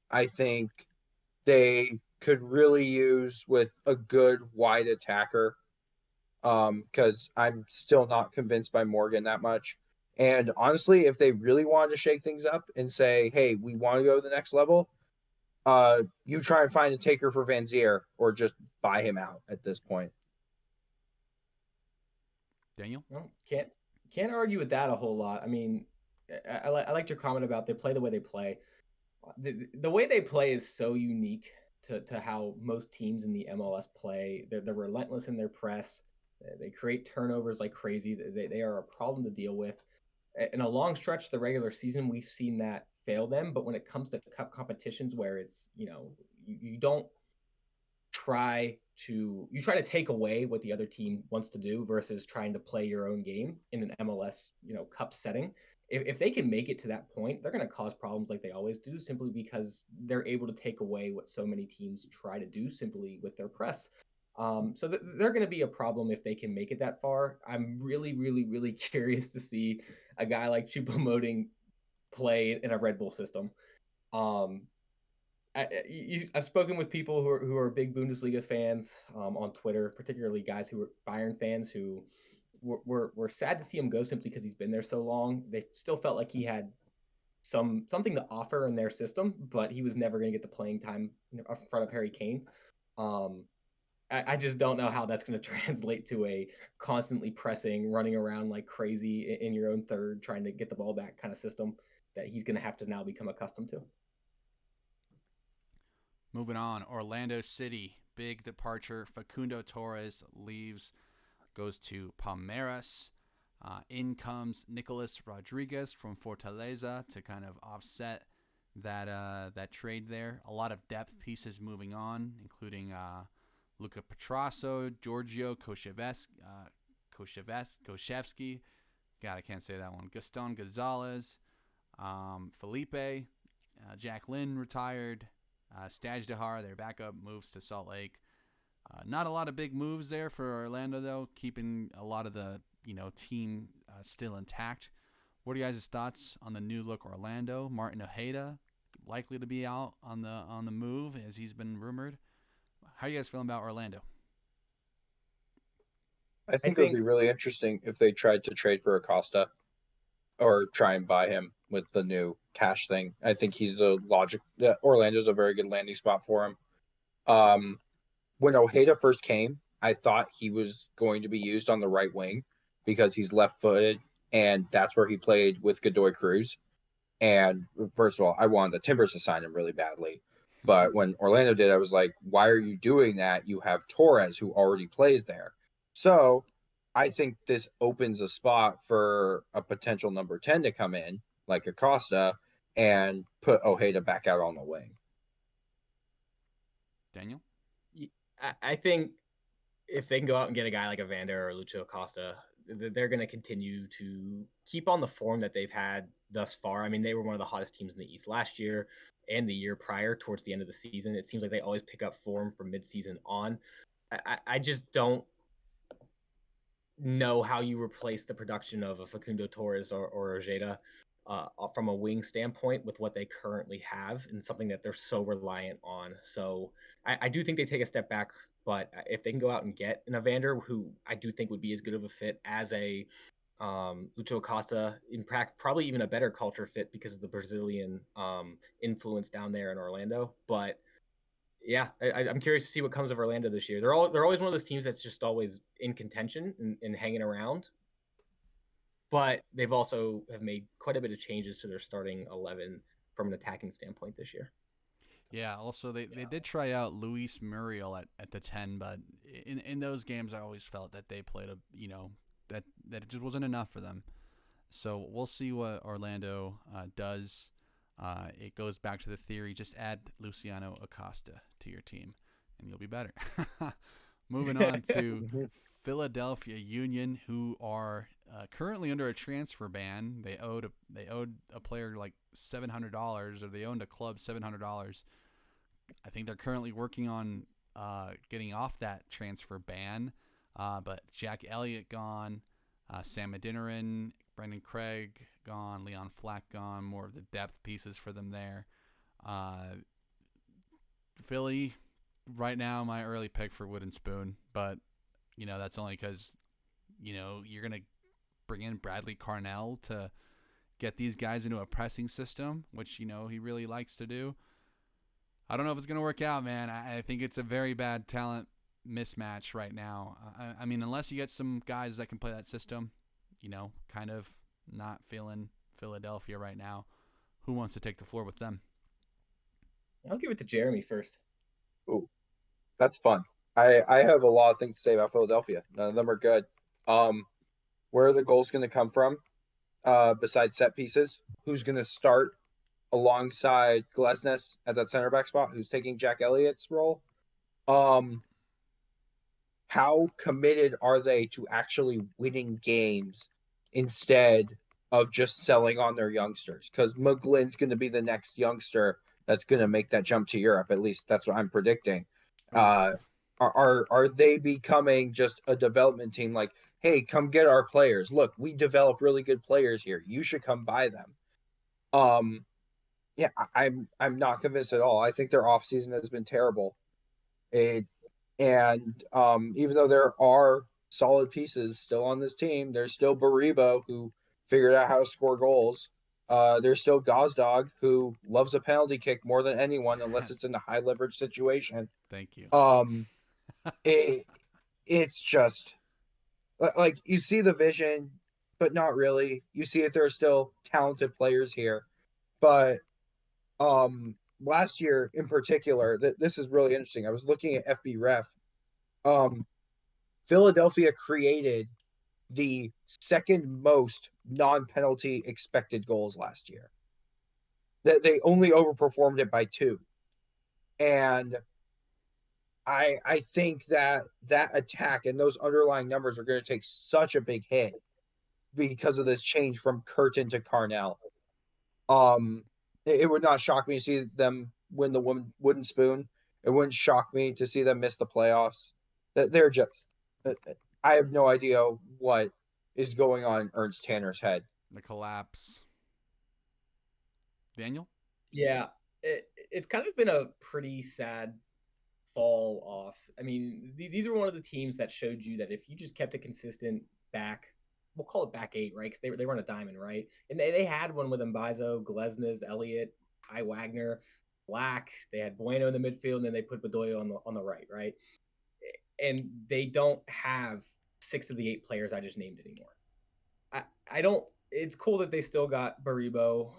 I think they could really use with a good wide attacker, because I'm still not convinced by Morgan that much. And honestly, if they really wanted to shake things up and say, hey, we want to go to the next level, you try and find a taker for Van Zier or just buy him out at this point. Daniel? Well, can't argue with that a whole lot. I mean, I liked your comment about they play the way they play. The way they play is so unique to how most teams in the MLS play. They're relentless in their press. They create turnovers like crazy. They are a problem to deal with. In a long stretch of the regular season, we've seen that fail them. But when it comes to cup competitions where it's, you don't try to take away what the other team wants to do versus trying to play your own game in an MLS, cup setting. If they can make it to that point, they're going to cause problems like they always do, simply because they're able to take away what so many teams try to do simply with their press. So they're going to be a problem if they can make it that far. I'm really, really, really curious to see a guy like Choupo-Moting play in a Red Bull system. I've spoken with people who are big Bundesliga fans on Twitter, particularly guys who are Bayern fans who were sad to see him go simply because he's been there so long. They still felt like he had something to offer in their system, but he was never going to get the playing time in front of Harry Kane. I just don't know how that's going to translate to a constantly pressing, running around like crazy in your own third, trying to get the ball back kind of system that he's going to have to now become accustomed to. Moving on, Orlando City, big departure. Facundo Torres leaves, goes to Palmeiras. In comes Nicolas Rodriguez from Fortaleza to kind of offset that trade there. A lot of depth pieces moving on, including Luka Petrasso, Giorgio Koshevsky. God, I can't say that one. Gaston Gonzalez, Felipe, Jack Lynn retired. Stajdehar, their backup, moves to Salt Lake. Not a lot of big moves there for Orlando, though, keeping a lot of the team still intact. What are you guys' thoughts on the new look Orlando? Martin Ojeda likely to be out on the move as he's been rumored. How are you guys feeling about Orlando? I I think it would think be really interesting if they tried to trade for Acosta or try and buy him with the new cash thing. I think he's a logic. Orlando's a very good landing spot for him. Um, when Ojeda first came, I thought he was going to be used on the right wing because he's left-footed, and that's where he played with Godoy Cruz. And first of all, I wanted the Timbers to sign him really badly. But when Orlando did, I was like, why are you doing that? You have Torres who already plays there. So I think this opens a spot for a potential number 10 to come in, like Acosta, and put Ojeda back out on the wing. Daniel? I think if they can go out and get a guy like Evander or Lucho Acosta, they're going to continue to keep on the form that they've had thus far. I mean, they were one of the hottest teams in the East last year and the year prior towards the end of the season. It seems like they always pick up form from midseason on. I just don't know how you replace the production of a Facundo Torres or Ojeda from a wing standpoint with what they currently have and something that they're so reliant on. So I do think they take a step back, but if they can go out and get an Evander, who I do think would be as good of a fit as a Lucho Acosta, in probably even a better culture fit because of the Brazilian influence down there in Orlando. But yeah, I'm curious to see what comes of Orlando this year. They're always one of those teams that's just always in contention and hanging around. But they've also have made quite a bit of changes to their starting 11 from an attacking standpoint this year. Yeah, also they did try out Luis Muriel at the 10, but in those games I always felt that they played that it just wasn't enough for them. So we'll see what Orlando does. It goes back to the theory: just add Luciano Acosta to your team, and you'll be better. Moving on to Philadelphia Union, who are currently under a transfer ban. They owed a player like $700, or they owned a club $700. I think they're currently working on getting off that transfer ban. But Jack Elliott gone, Sam Adeniran, Brendan Craig gone, Leon Flack gone. More of the depth pieces for them there. Philly, right now, my early pick for Wooden Spoon, but that's only because you're gonna bring in Bradley Carnell to get these guys into a pressing system, which he really likes to do. I don't know if it's gonna work out, man. I think it's a very bad talent mismatch right now. I mean, unless you get some guys that can play that system, kind of not feeling Philadelphia right now. Who wants to take the floor with them? I'll give it to Jeremy first. Ooh, that's fun. I have a lot of things to say about Philadelphia. None of them are good. Where are the goals going to come from? Besides set pieces, who's going to start alongside Glesnes at that center back spot? Who's taking Jack Elliott's role? How committed are they to actually winning games instead of just selling on their youngsters? Because McGlynn's going to be the next youngster that's going to make that jump to Europe. At least that's what I'm predicting. Are they becoming just a development team? Like, hey, come get our players. Look, we develop really good players here. You should come buy them. Yeah, I'm not convinced at all. I think their offseason has been terrible. Even though there are solid pieces still on this team, there's still Baribo, who figured out how to score goals. There's still Gazdag, who loves a penalty kick more than anyone, unless it's in a high leverage situation. Thank you. It's just like you see the vision, but not really. You see that there are still talented players here, but last year in particular, this is really interesting. I was looking at FB Ref. Philadelphia created the second most non-penalty expected goals last year. They only overperformed it by 2. And I think that attack and those underlying numbers are going to take such a big hit because of this change from Curtin to Carnell. It would not shock me to see them win the Wooden Spoon. It wouldn't shock me to see them miss the playoffs. They're just, I have no idea what is going on in Ernst Tanner's head. the collapse. Daniel? Yeah, it's kind of been a pretty sad fall off. I mean, these are one of the teams that showed you that if you just kept a consistent back, we'll call it back eight, right? Because they run a diamond, right? And they had one with Mbizo, Glesnes, Elliott, Kai Wagner, Black. They had Bueno in the midfield, and then they put Bedoya on the right, right? And they don't have 6 of the 8 players I just named anymore. I don't. It's cool that they still got Baribo.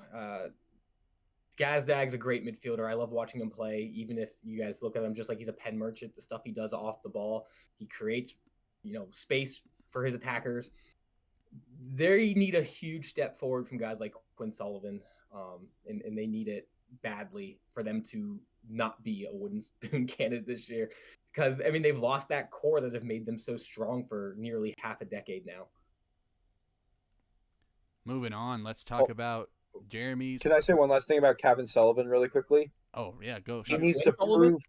Gazdag's a great midfielder. I love watching him play, even if you guys look at him just like he's a pen merchant. The stuff he does off the ball, he creates, space for his attackers. They need a huge step forward from guys like Quinn Sullivan, and they need it badly for them to not be a wooden spoon candidate this year. Because, I mean, they've lost that core that have made them so strong for nearly half a decade now. Moving on, let's talk about Jeremy's. Can I say one last thing about Kevin Sullivan really quickly? Oh, yeah, go. He needs to prove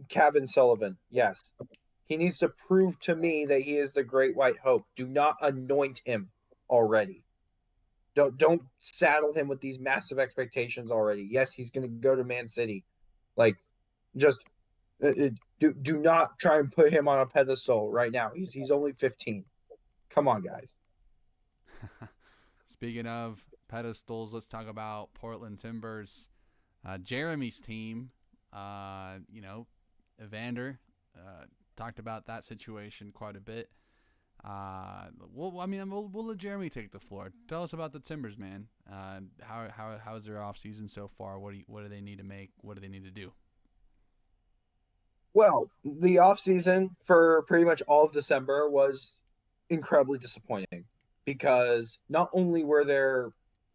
Kevin Sullivan, yes. He needs to prove to me that he is the great white hope. Do not anoint him already. Don't saddle him with these massive expectations already. Yes, he's going to go to Man City. Like, just do not try and put him on a pedestal right now. He's only 15. Come on, guys. Speaking of pedestals, let's talk about Portland Timbers. Jeremy's team, Evander, talked about that situation quite a bit. We'll let Jeremy take the floor. Tell us about the Timbers, man. How's their offseason so far? What do they need to make? What do they need to do? Well, the offseason for pretty much all of December was incredibly disappointing because not only were there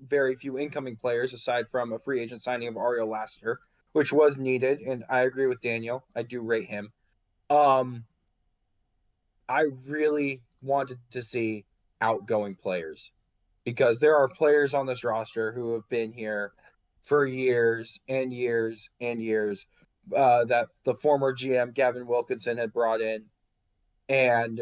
very few incoming players aside from a free agent signing of Ariel Lassiter, which was needed, and I agree with Daniel. I do rate him. I really wanted to see outgoing players because there are players on this roster who have been here for years and years and years that the former GM Gavin Wilkinson had brought in, and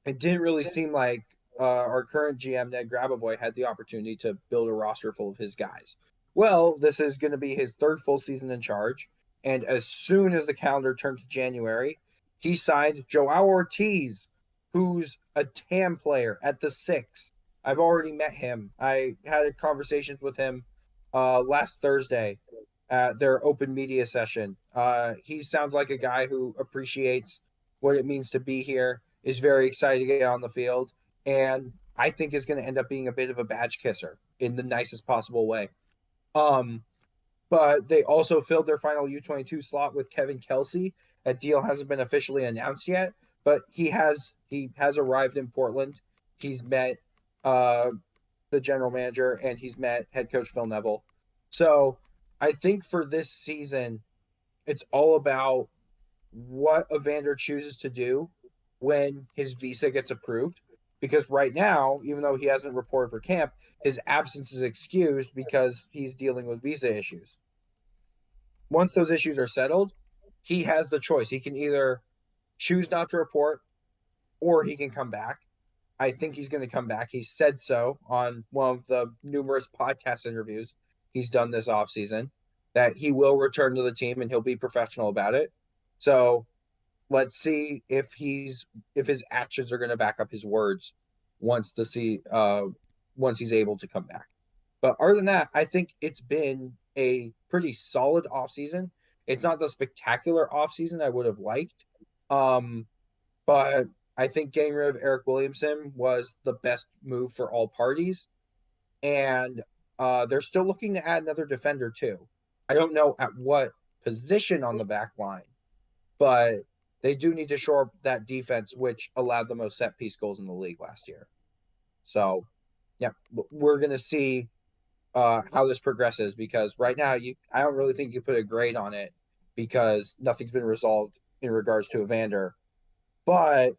it didn't really seem like our current GM Ned Grabavoy had the opportunity to build a roster full of his guys. Well, this is going to be his third full season in charge, and as soon as the calendar turned to January, he signed Joao Ortiz, who's a TAM player at the 6. I've already met him. I had conversations with him last Thursday at their open media session. He sounds like a guy who appreciates what it means to be here, is very excited to get on the field, and I think is going to end up being a bit of a badge kisser in the nicest possible way. But they also filled their final U22 slot with Kevin Kelsey. That deal hasn't been officially announced yet, but he has arrived in Portland. He's met the general manager and he's met head coach Phil Neville. So I think for this season, it's all about what Evander chooses to do when his visa gets approved. Because right now, even though he hasn't reported for camp, his absence is excused because he's dealing with visa issues. Once those issues are settled, he has the choice. He can either choose not to report or he can come back. I think he's going to come back. He said so on one of the numerous podcast interviews he's done this offseason, that he will return to the team and he'll be professional about it. So let's see if his actions are going to back up his words once he's able to come back. But other than that, I think it's been a pretty solid offseason. It's not the spectacular offseason I would have liked. But I think getting rid of Eric Williamson was the best move for all parties. And they're still looking to add another defender too. I don't know at what position on the back line, but they do need to shore up that defense, which allowed the most set piece goals in the league last year. So, yeah, we're going to see how this progresses because right now I don't really think you put a grade on it because nothing's been resolved in regards to Evander. But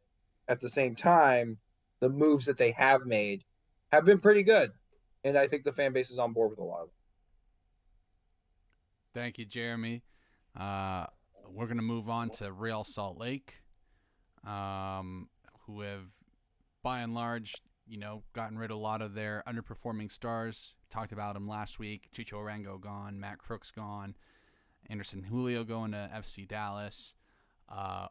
at the same time, the moves that they have made have been pretty good. And I think the fan base is on board with a lot of them. Thank you, Jeremy. We're going to move on to Real Salt Lake, who have, by and large, gotten rid of a lot of their underperforming stars. Talked about them last week. Chicho Arango gone, Matt Crooks gone, Anderson Julio going to FC Dallas.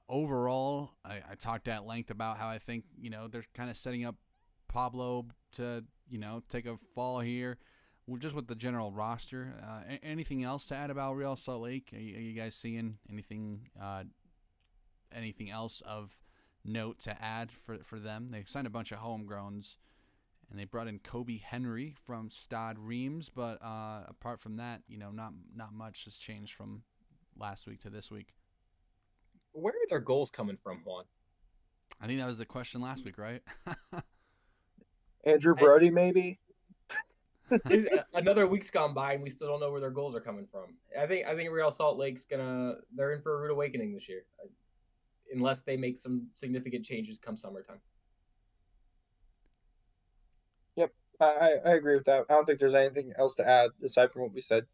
Overall, I talked at length about how I think, they're kind of setting up Pablo to, take a fall here. Well, just with the general roster. Anything else to add about Real Salt Lake? Are you guys seeing anything else of note to add for them? They've signed a bunch of homegrowns, and they brought in Kobe Henry from Stade Reims, but apart from that, not much has changed from last week to this week. Where are their goals coming from, Juan? I think that was the question last week, right? Andrew Brody, maybe? Another week's gone by, and we still don't know where their goals are coming from. I think Real Salt Lake's they're in for a rude awakening this year, unless they make some significant changes come summertime. Yep, I agree with that. I don't think there's anything else to add aside from what we said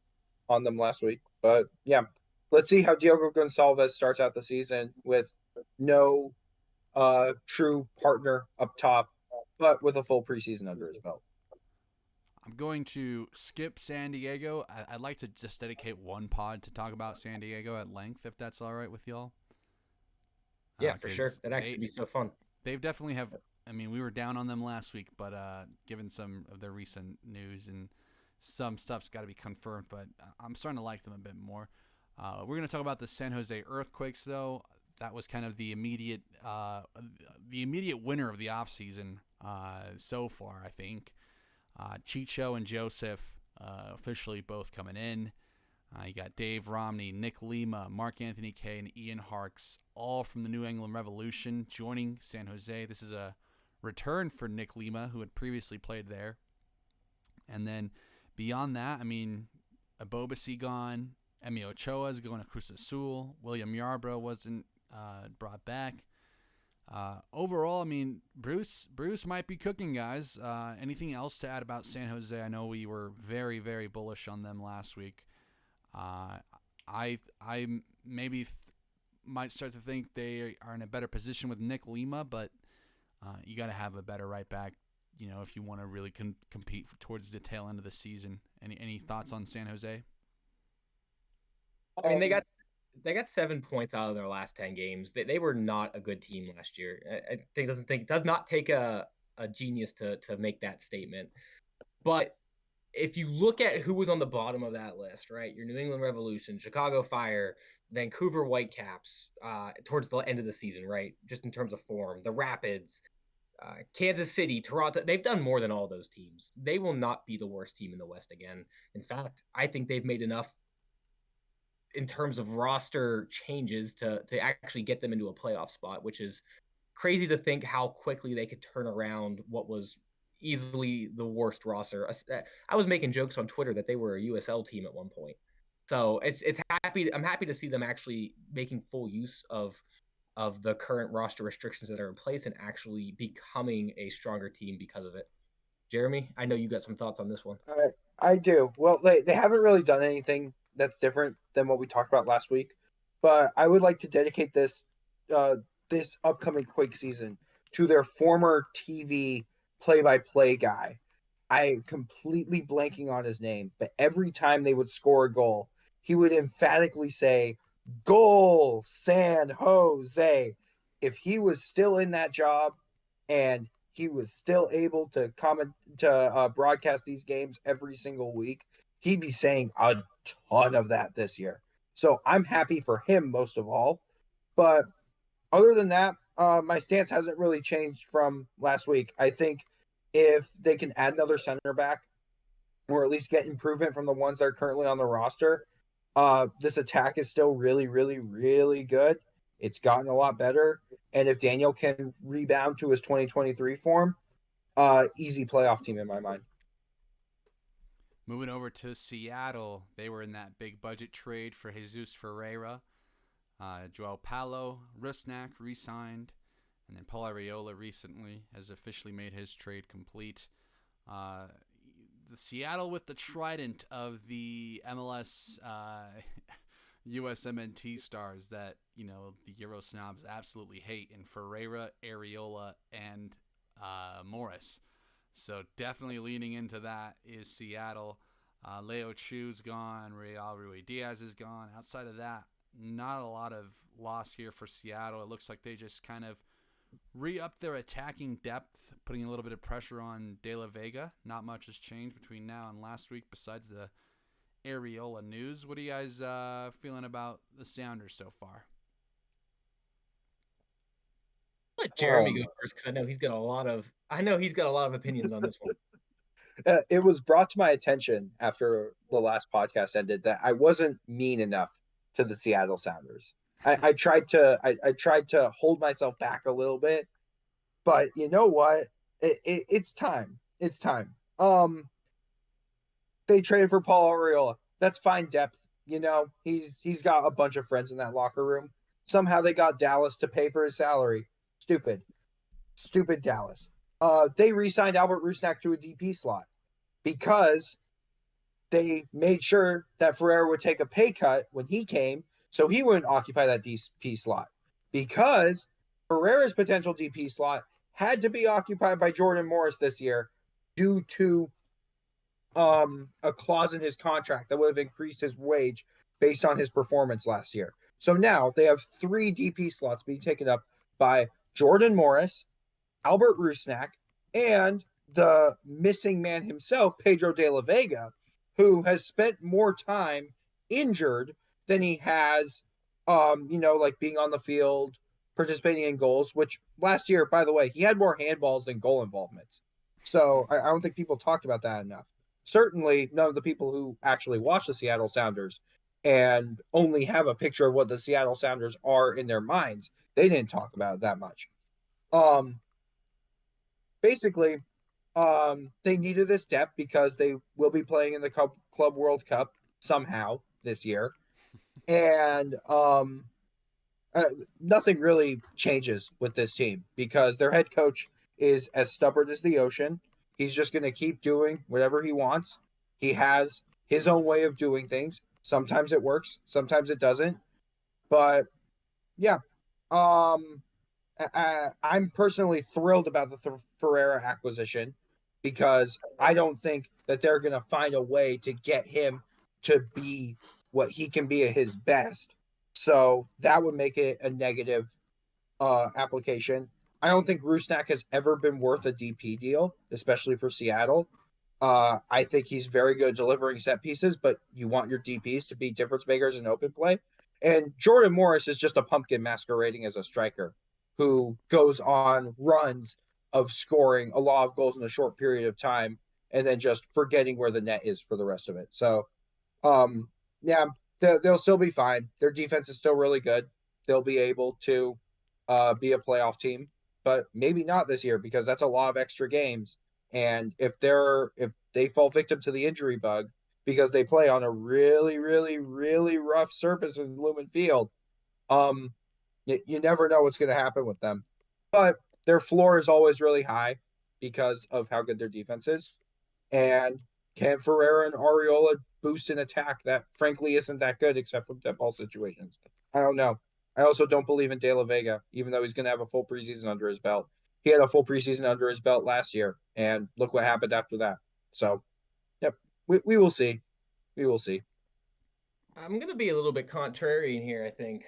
on them last week. But yeah, let's see how Diogo Gonçalves starts out the season with no true partner up top, but with a full preseason under his belt. I'm going to skip San Diego. I'd like to just dedicate one pod to talk about San Diego at length, if that's all right with y'all. Yeah, for sure. That'd actually be so fun. They've definitely have. I mean, we were down on them last week, but given some of their recent news and some stuff's got to be confirmed, but I'm starting to like them a bit more. We're going to talk about the San Jose Earthquakes, though. That was kind of the immediate winner of the offseason so far, I think. Chicho and Joseph officially both coming in. You got Dave Romney, Nick Lima, Mark Anthony Kay, and Ian Harkes, all from the New England Revolution, joining San Jose. This is a return for Nick Lima, who had previously played there. And then beyond that, I mean, Abobasi gone, Emi Ochoa is going to Cruz Azul, William Yarbrough wasn't brought back. Overall, I mean, Bruce might be cooking, guys. Anything else to add about San Jose? I know we were very, very bullish on them last week. I maybe might start to think they are in a better position with Nick Lima, but you got to have a better right back, if you want to really compete towards the tail end of the season. Any thoughts on San Jose? I mean, they got 7 points out of their last 10 games. They were not a good team last year. I think it does not take a genius to make that statement. But if you look at who was on the bottom of that list, right? Your New England Revolution, Chicago Fire, Vancouver Whitecaps, towards the end of the season, right? Just in terms of form, the Rapids, Kansas City, Toronto, they've done more than all those teams. They will not be the worst team in the West again. In fact, I think they've made enough in terms of roster changes to actually get them into a playoff spot, which is crazy to think how quickly they could turn around what was easily the worst roster. I was making jokes on Twitter that they were a USL team at one point. So I'm happy to see them actually making full use of the current roster restrictions that are in place and actually becoming a stronger team because of it. Jeremy, I know you got some thoughts on this one. I do. Well, they haven't really done anything that's different than what we talked about last week, but I would like to dedicate this upcoming Quake season to their former TV play-by-play guy. I am completely blanking on his name, but every time they would score a goal, he would emphatically say, "Goal, San Jose." If he was still in that job and he was still able to broadcast these games every single week, he'd be saying a ton of that this year. So I'm happy for him most of all. But other than that, my stance hasn't really changed from last week. I think if they can add another center back, or at least get improvement from the ones that are currently on the roster, this attack is still really, really, really good. It's gotten a lot better. And if Daniel can rebound to his 2023 form, easy playoff team in my mind. Moving over to Seattle, they were in that big budget trade for Jesus Ferreira. Joao Paulo, Rusnak re-signed, and then Paul Arriola recently has officially made his trade complete. The Seattle with the trident of the MLS USMNT stars that, the Euro snobs absolutely hate in Ferreira, Arriola, and Morris. So definitely leaning into that is Seattle. Leo Chu's gone. Real Ruidiaz is gone. Outside of that, not a lot of loss here for Seattle. It looks like they just kind of re-up their attacking depth, putting a little bit of pressure on De La Vega. Not much has changed between now and last week besides the Areola news. What are you guys feeling about the Sounders so far? Let Jeremy go first because I know he's got a lot of opinions on this one. It was brought to my attention after the last podcast ended that I wasn't mean enough to the Seattle Sounders. I tried to hold myself back a little bit, but you know what? It's time. It's time. They traded for Paul Arriola. That's fine depth. You know, he's got a bunch of friends in that locker room. Somehow they got Dallas to pay for his salary. Stupid Dallas. They re-signed Albert Rusnak to a DP slot because they made sure that Ferreira would take a pay cut when he came, so he wouldn't occupy that DP slot. Because Ferreira's potential DP slot had to be occupied by Jordan Morris this year due to a clause in his contract that would have increased his wage based on his performance last year. So now they have 3 DP slots being taken up by Jordan Morris, Albert Rusnak, and the missing man himself, Pedro de la Vega, who has spent more time injured than he has, like being on the field, participating in goals, which last year, by the way, he had more handballs than goal involvements. So I don't think people talked about that enough. Certainly none of the people who actually watch the Seattle Sounders and only have a picture of what the Seattle Sounders are in their minds, they didn't talk about it that much. Basically, they needed this depth because they will be playing in the Club World Cup somehow this year. And nothing really changes with this team because their head coach is as stubborn as the ocean. He's just going to keep doing whatever he wants. He has his own way of doing things. Sometimes it works, sometimes it doesn't. But yeah, I'm personally thrilled about the Ferreira acquisition because I don't think that they're going to find a way to get him to be what he can be at his best. So that would make it a negative application. I don't think Rusnak has ever been worth a DP deal, especially for Seattle. I think he's very good delivering set pieces, but you want your DPs to be difference makers in open play. And Jordan Morris is just a pumpkin masquerading as a striker who goes on runs of scoring a lot of goals in a short period of time and then just forgetting where the net is for the rest of it. So, yeah, they'll still be fine. Their defense is still really good. They'll be able to be a playoff team, but maybe not this year because that's a lot of extra games. And if they fall victim to the injury bug because they play on a really, really, really rough surface in Lumen Field, you never know what's going to happen with them. But their floor is always really high because of how good their defense is. And can Ferreira and Arriola boost an attack that frankly isn't that good except for dead ball situations? I don't know. I also don't believe in De La Vega, even though he's going to have a full preseason under his belt. He had a full preseason under his belt last year, and look what happened after that. So, yep, we will see. We will see. I'm going to be a little bit contrarian here, I think.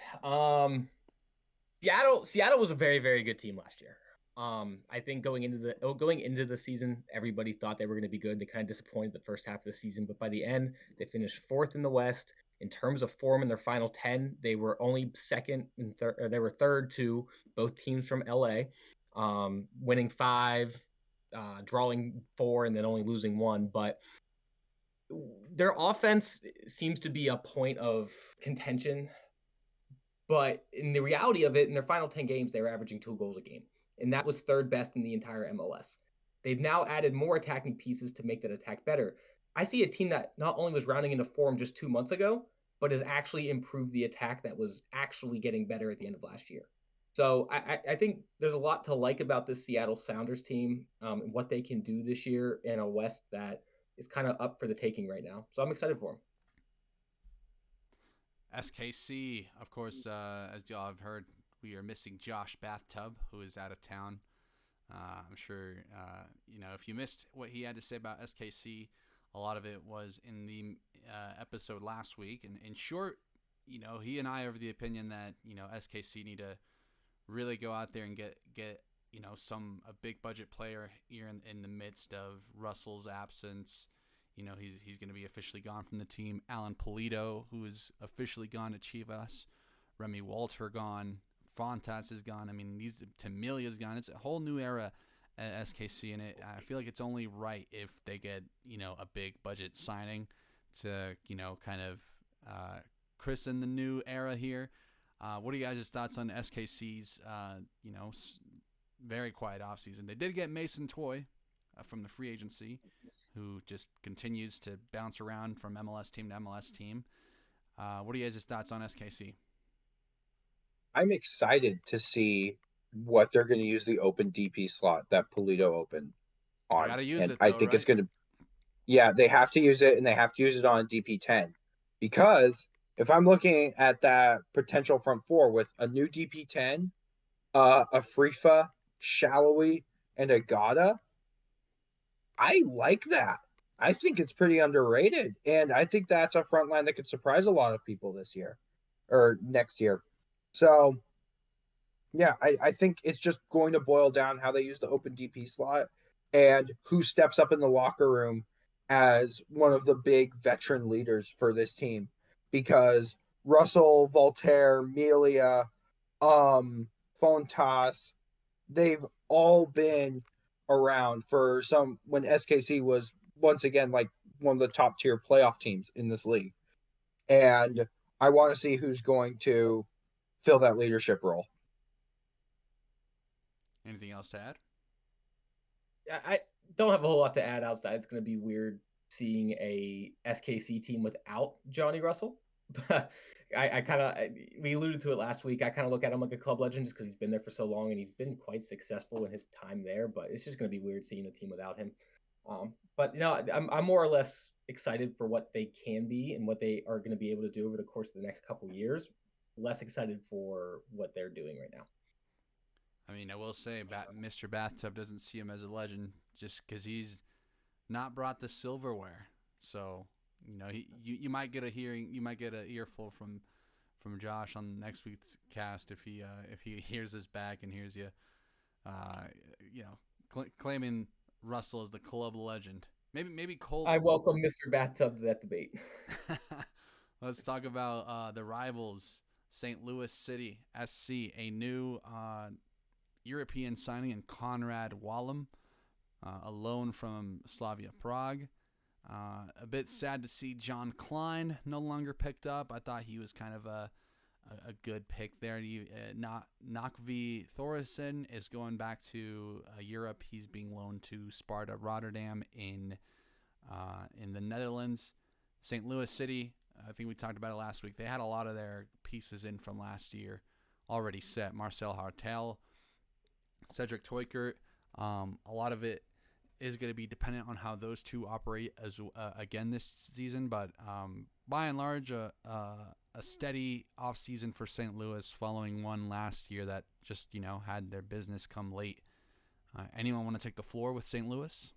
Seattle was a very, very good team last year. I think going into the season, everybody thought they were going to be good. They kind of disappointed the first half of the season, but by the end, they finished 4th in the West. In terms of form in their final 10, they were only second and third, or they were third to both teams from LA, winning 5, drawing 4, and then only losing 1. But their offense seems to be a point of contention. But in the reality of it, in their final 10 games, they were averaging 2 goals a game. And that was 3rd best in the entire MLS. They've now added more attacking pieces to make that attack better. I see a team that not only was rounding into form just 2 months ago, but has actually improved the attack that was actually getting better at the end of last year. So I think there's a lot to like about this Seattle Sounders team and what they can do this year in a West that is kind of up for the taking right now. So I'm excited for them. SKC, of course, as y'all have heard, we are missing Josh Bathtub, who is out of town I'm sure, if you missed what he had to say about SKC, a lot of it was in the episode last week. And in short, he and I are of the opinion that, SKC need to really go out there and get a big budget player here in the midst of Russell's absence. He's going to be officially gone from the team. Alan Polito, who is officially gone to Chivas. Remy Walter gone. Fontas is gone. I mean, Tamilia's gone. It's a whole new era at SKC, and I feel like it's only right if they get a big budget signing to kind of christen the new era here. What are you guys' thoughts on SKC's very quiet offseason? They did get Mason Toy from the free agency, who just continues to bounce around from MLS team to MLS team. What are you guys' thoughts on SKC? I'm excited to see what they're going to use the open DP slot that Polito opened on. They got to use and it, though, I think right? it's going to. Yeah, they have to use it, and they have to use it on DP10 because if I'm looking at that potential front four with a new DP10, a Frifa, Shallowy, and a Gata, I like that. I think it's pretty underrated, and I think that's a front line that could surprise a lot of people this year or next year. So, yeah, I think it's just going to boil down how they use the open DP slot and who steps up in the locker room as one of the big veteran leaders for this team. Because Russell, Voltaire, Melia, Fontas, they've all been around for some when SKC was once again like one of the top tier playoff teams in this league. And I want to see who's going to fill that leadership role. Anything else to add? I don't have a whole lot to add outside. It's going to be weird seeing a SKC team without Johnny Russell. But we alluded to it last week. I kind of look at him like a club legend just because he's been there for so long and he's been quite successful in his time there. But it's just going to be weird seeing a team without him. But I'm more or less excited for what they can be and what they are going to be able to do over the course of the next couple of years. Less excited for what they're doing right now. I mean, I will say, Mr. Bathtub doesn't see him as a legend just because he's not brought the silverware. So, you might get an earful from Josh on next week's cast if he hears this back and hears you, claiming Russell as the club legend. Maybe Cole. I welcome Mr. Bathtub to that debate. Let's talk about the rivals, St. Louis City SC, a new European signing in Conrad Wallum, a loan from Slavia Prague. A bit sad to see John Klein no longer picked up. I thought he was kind of a good pick there. Nakvi Thoresen is going back to Europe. He's being loaned to Sparta Rotterdam in the Netherlands. St. Louis City, I think we talked about it last week. They had a lot of their pieces in from last year already set. Marcel Hartel, Cedric Teukert. A lot of it is going to be dependent on how those two operate again this season. But by and large, a steady offseason for St. Louis following one last year that just, had their business come late. Anyone want to take the floor with St. Louis?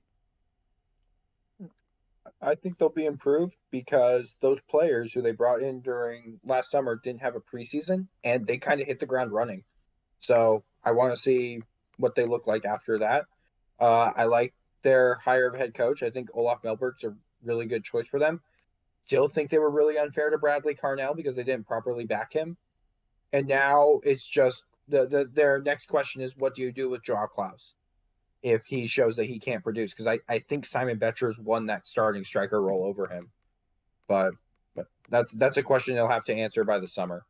I think they'll be improved because those players who they brought in during last summer didn't have a preseason and they kind of hit the ground running. So I want to see what they look like after that. I like their hire of head coach. I think Olaf Melberg's a really good choice for them. Still think they were really unfair to Bradley Carnell because they didn't properly back him. And now it's just their next question is, what do you do with Joao Klaus if he shows that he can't produce? Because I think Simon Betcher's won that starting striker role over him. But that's a question they'll have to answer by the summer.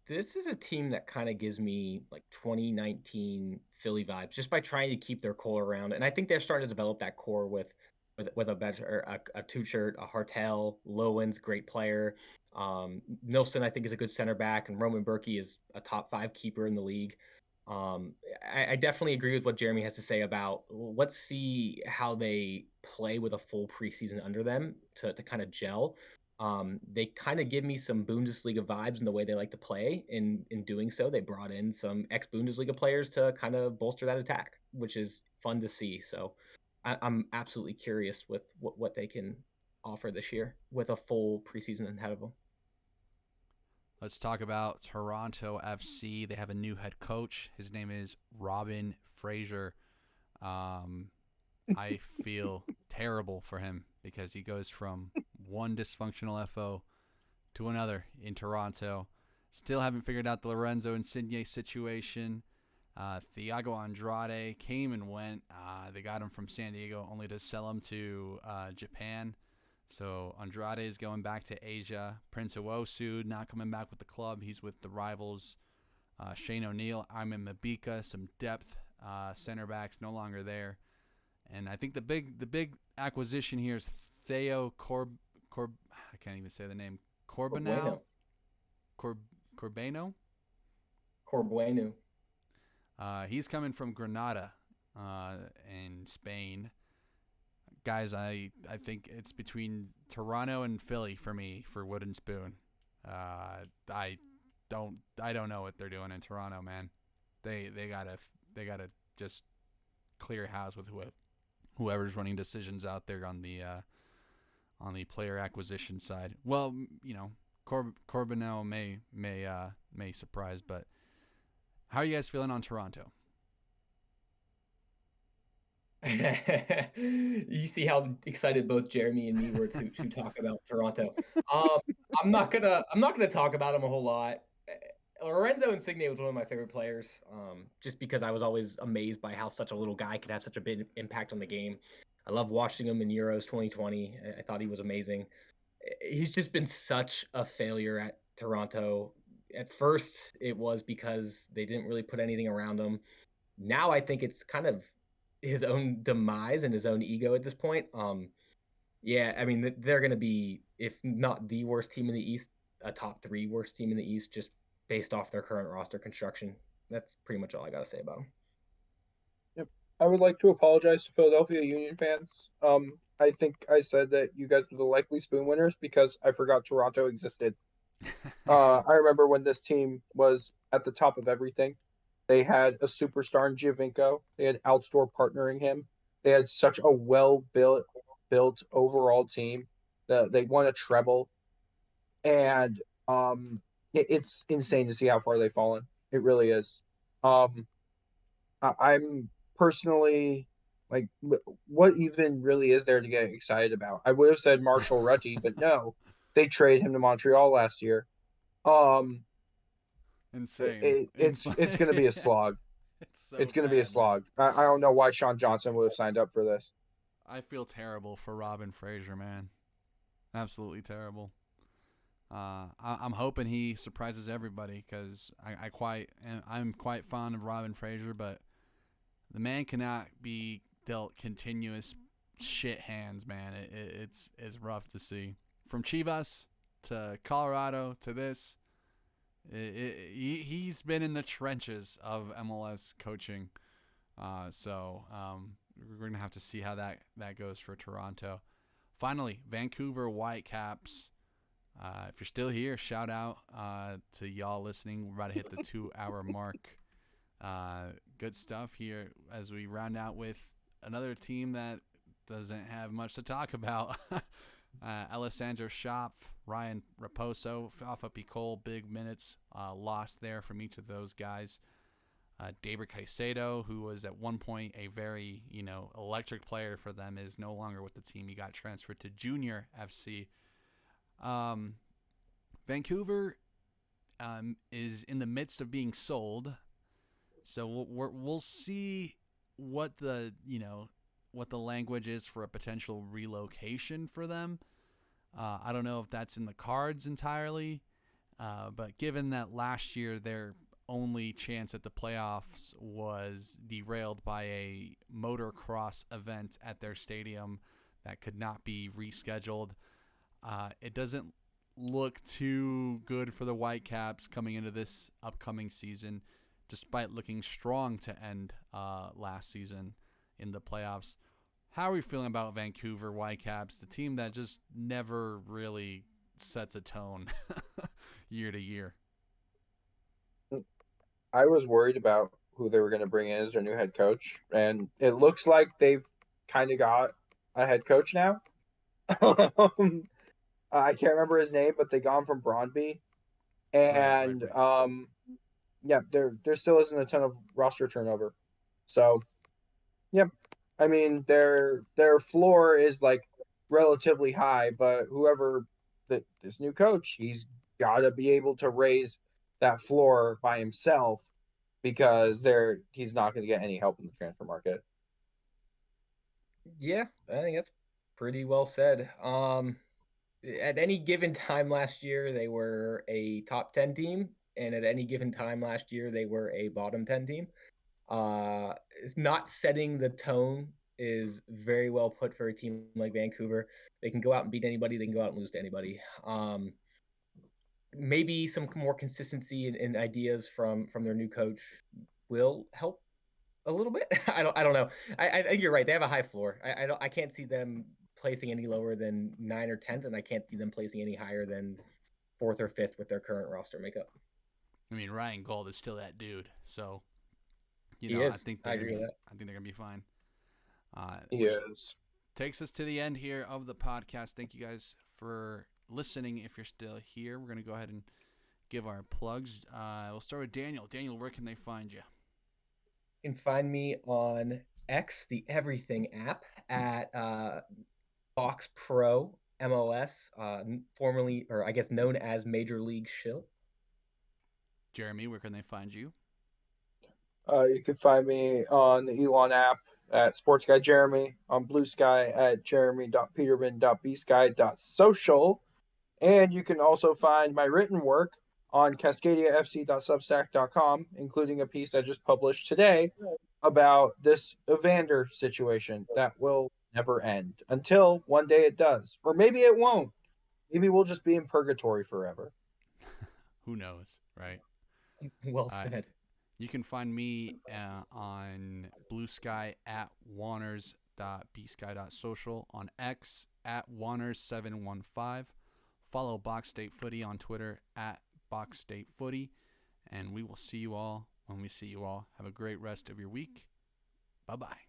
This is a team that kind of gives me like 2019 Philly vibes just by trying to keep their core around. And I think they're starting to develop that core with a better a Tuchert, a Hartel, Lowen's great player. Nilsson, I think, is a good center back, and Roman Berkey is a top 5 keeper in the league. I definitely agree with what Jeremy has to say about let's see how they play with a full preseason under them to kind of gel. They kind of give me some Bundesliga vibes in the way they like to play. In doing so, they brought in some ex-Bundesliga players to kind of bolster that attack, which is fun to see. So I'm absolutely curious with what they can offer this year with a full preseason ahead of them. Let's talk about Toronto FC. They have a new head coach. His name is Robin Fraser. I feel terrible for him because he goes from one dysfunctional FO to another in Toronto. Still haven't figured out the Lorenzo Insigne situation. Thiago Andrade came and went. They got him from San Diego only to sell him to Japan. So Andrade is going back to Asia. Prince Owosu not coming back with the club. He's with the rivals. Shane O'Neill, Armin Mabika, some depth. Center backs no longer there. And I think the big acquisition here is Theo I can't even say the name. Corbeanu. Corbeanu. He's coming from Granada in Spain. Guys, I think it's between Toronto and Philly for me for Wooden Spoon. I don't know what they're doing in Toronto, man. They gotta just clear house with whoever's running decisions out there on the player acquisition side. Well, you know, Corbeanu may surprise, but how are you guys feeling on Toronto? You see how excited both Jeremy and me were to talk about Toronto. I'm not gonna talk about him a whole lot. Lorenzo Insigne was one of my favorite players, just because I was always amazed by how such a little guy could have such a big impact on the game. I love watching him in Euros 2020. I thought he was amazing. He's just been such a failure at Toronto. At first, it was because they didn't really put anything around him. Now I think it's kind of his own demise and his own ego at this point. Yeah, I mean they're going to be, if not the worst team in the East, a top 3 worst team in the East, just based off their current roster construction. That's pretty much all I got to say about them. Yep. I would like to apologize to Philadelphia Union fans. I think I said that you guys were the likely spoon winners because I forgot Toronto existed. I remember when this team was at the top of everything. They had a superstar in Giovinco. They had Altidore partnering him. They had such a well-built overall team. They won a treble. And it's insane to see how far they've fallen. It really is. I'm personally like, what even really is there to get excited about? I would have said Marshall Rutty, but no, they traded him to Montreal last year. Insane. It's going to be a slog. It's going to be a slog. I don't know why Sean Johnson would have signed up for this. I feel terrible for Robin Fraser, man. Absolutely terrible. I'm hoping he surprises everybody because I'm quite fond of Robin Fraser, but the man cannot be dealt continuous shit hands, man. It's rough to see. From Chivas to Colorado to this, he's been in the trenches of MLS coaching. So we're going to have to see how that goes for Toronto. Finally, Vancouver Whitecaps. If you're still here, shout out to y'all listening. We're about to hit the 2-hour mark. Good stuff here as we round out with another team that doesn't have much to talk about. Alessandro Schopf, Ryan Raposo, Fafa Picol, big minutes lost there from each of those guys. David Caicedo, who was at one point a very electric player for them, is no longer with the team. He got transferred to Junior FC. Vancouver is in the midst of being sold, so we'll see what the language is for a potential relocation for them. I don't know if that's in the cards entirely, but given that last year their only chance at the playoffs was derailed by a motocross event at their stadium that could not be rescheduled, it doesn't look too good for the Whitecaps coming into this upcoming season, despite looking strong to end last season in the playoffs. How are we feeling about Vancouver Whitecaps, the team that just never really sets a tone year to year. I was worried about who they were going to bring in as their new head coach, and it looks like they've kind of got a head coach now. I can't remember his name, but they got him from Brøndby, and Right. yeah, there still isn't a ton of roster turnover. So, yeah, I mean their floor is like relatively high, but whoever this new coach, he's got to be able to raise that floor by himself because he's not going to get any help in the transfer market. Yeah, I think that's pretty well said. At any given time last year, they were a top 10 team, and at any given time last year, they were a bottom 10 team. It's not setting the tone is very well put for a team like Vancouver. They can go out and beat anybody. They can go out and lose to anybody. Maybe some more consistency in ideas from their new coach will help a little bit. I don't know. I think you're right. They have a high floor. I can't see them placing any lower than 9th or 10th, and I can't see them placing any higher than 4th or 5th with their current roster makeup. I mean, Ryan Gold is still that dude, so He I is. think I they're gonna agree be. with that. I think they're gonna be fine. He Which is. takes us to the end here of the podcast. Thank you guys for listening. If you're still here, we're gonna go ahead and give our plugs. We'll start with Daniel. Daniel, where can they find you? You can find me on X, the Everything app, at Box Pro MLS, formerly, or I guess known as Major League Shill. Jeremy, where can they find you? You can find me on the Elon app at Sports Guy Jeremy, on Blue Sky at jeremy.peterman.bsky.social. And you can also find my written work on cascadiafc.substack.com, including a piece I just published today about this Evander situation that will never end until one day it does. Or maybe it won't. Maybe we'll just be in purgatory forever. Who knows, right? Well Uh, said. you can find me on Blue Sky at Juanners.bsky.social, on X at Juanners715. Follow Box State Footy on Twitter at Box State Footy. And we will see you all when we see you all. Have a great rest of your week. Bye-bye.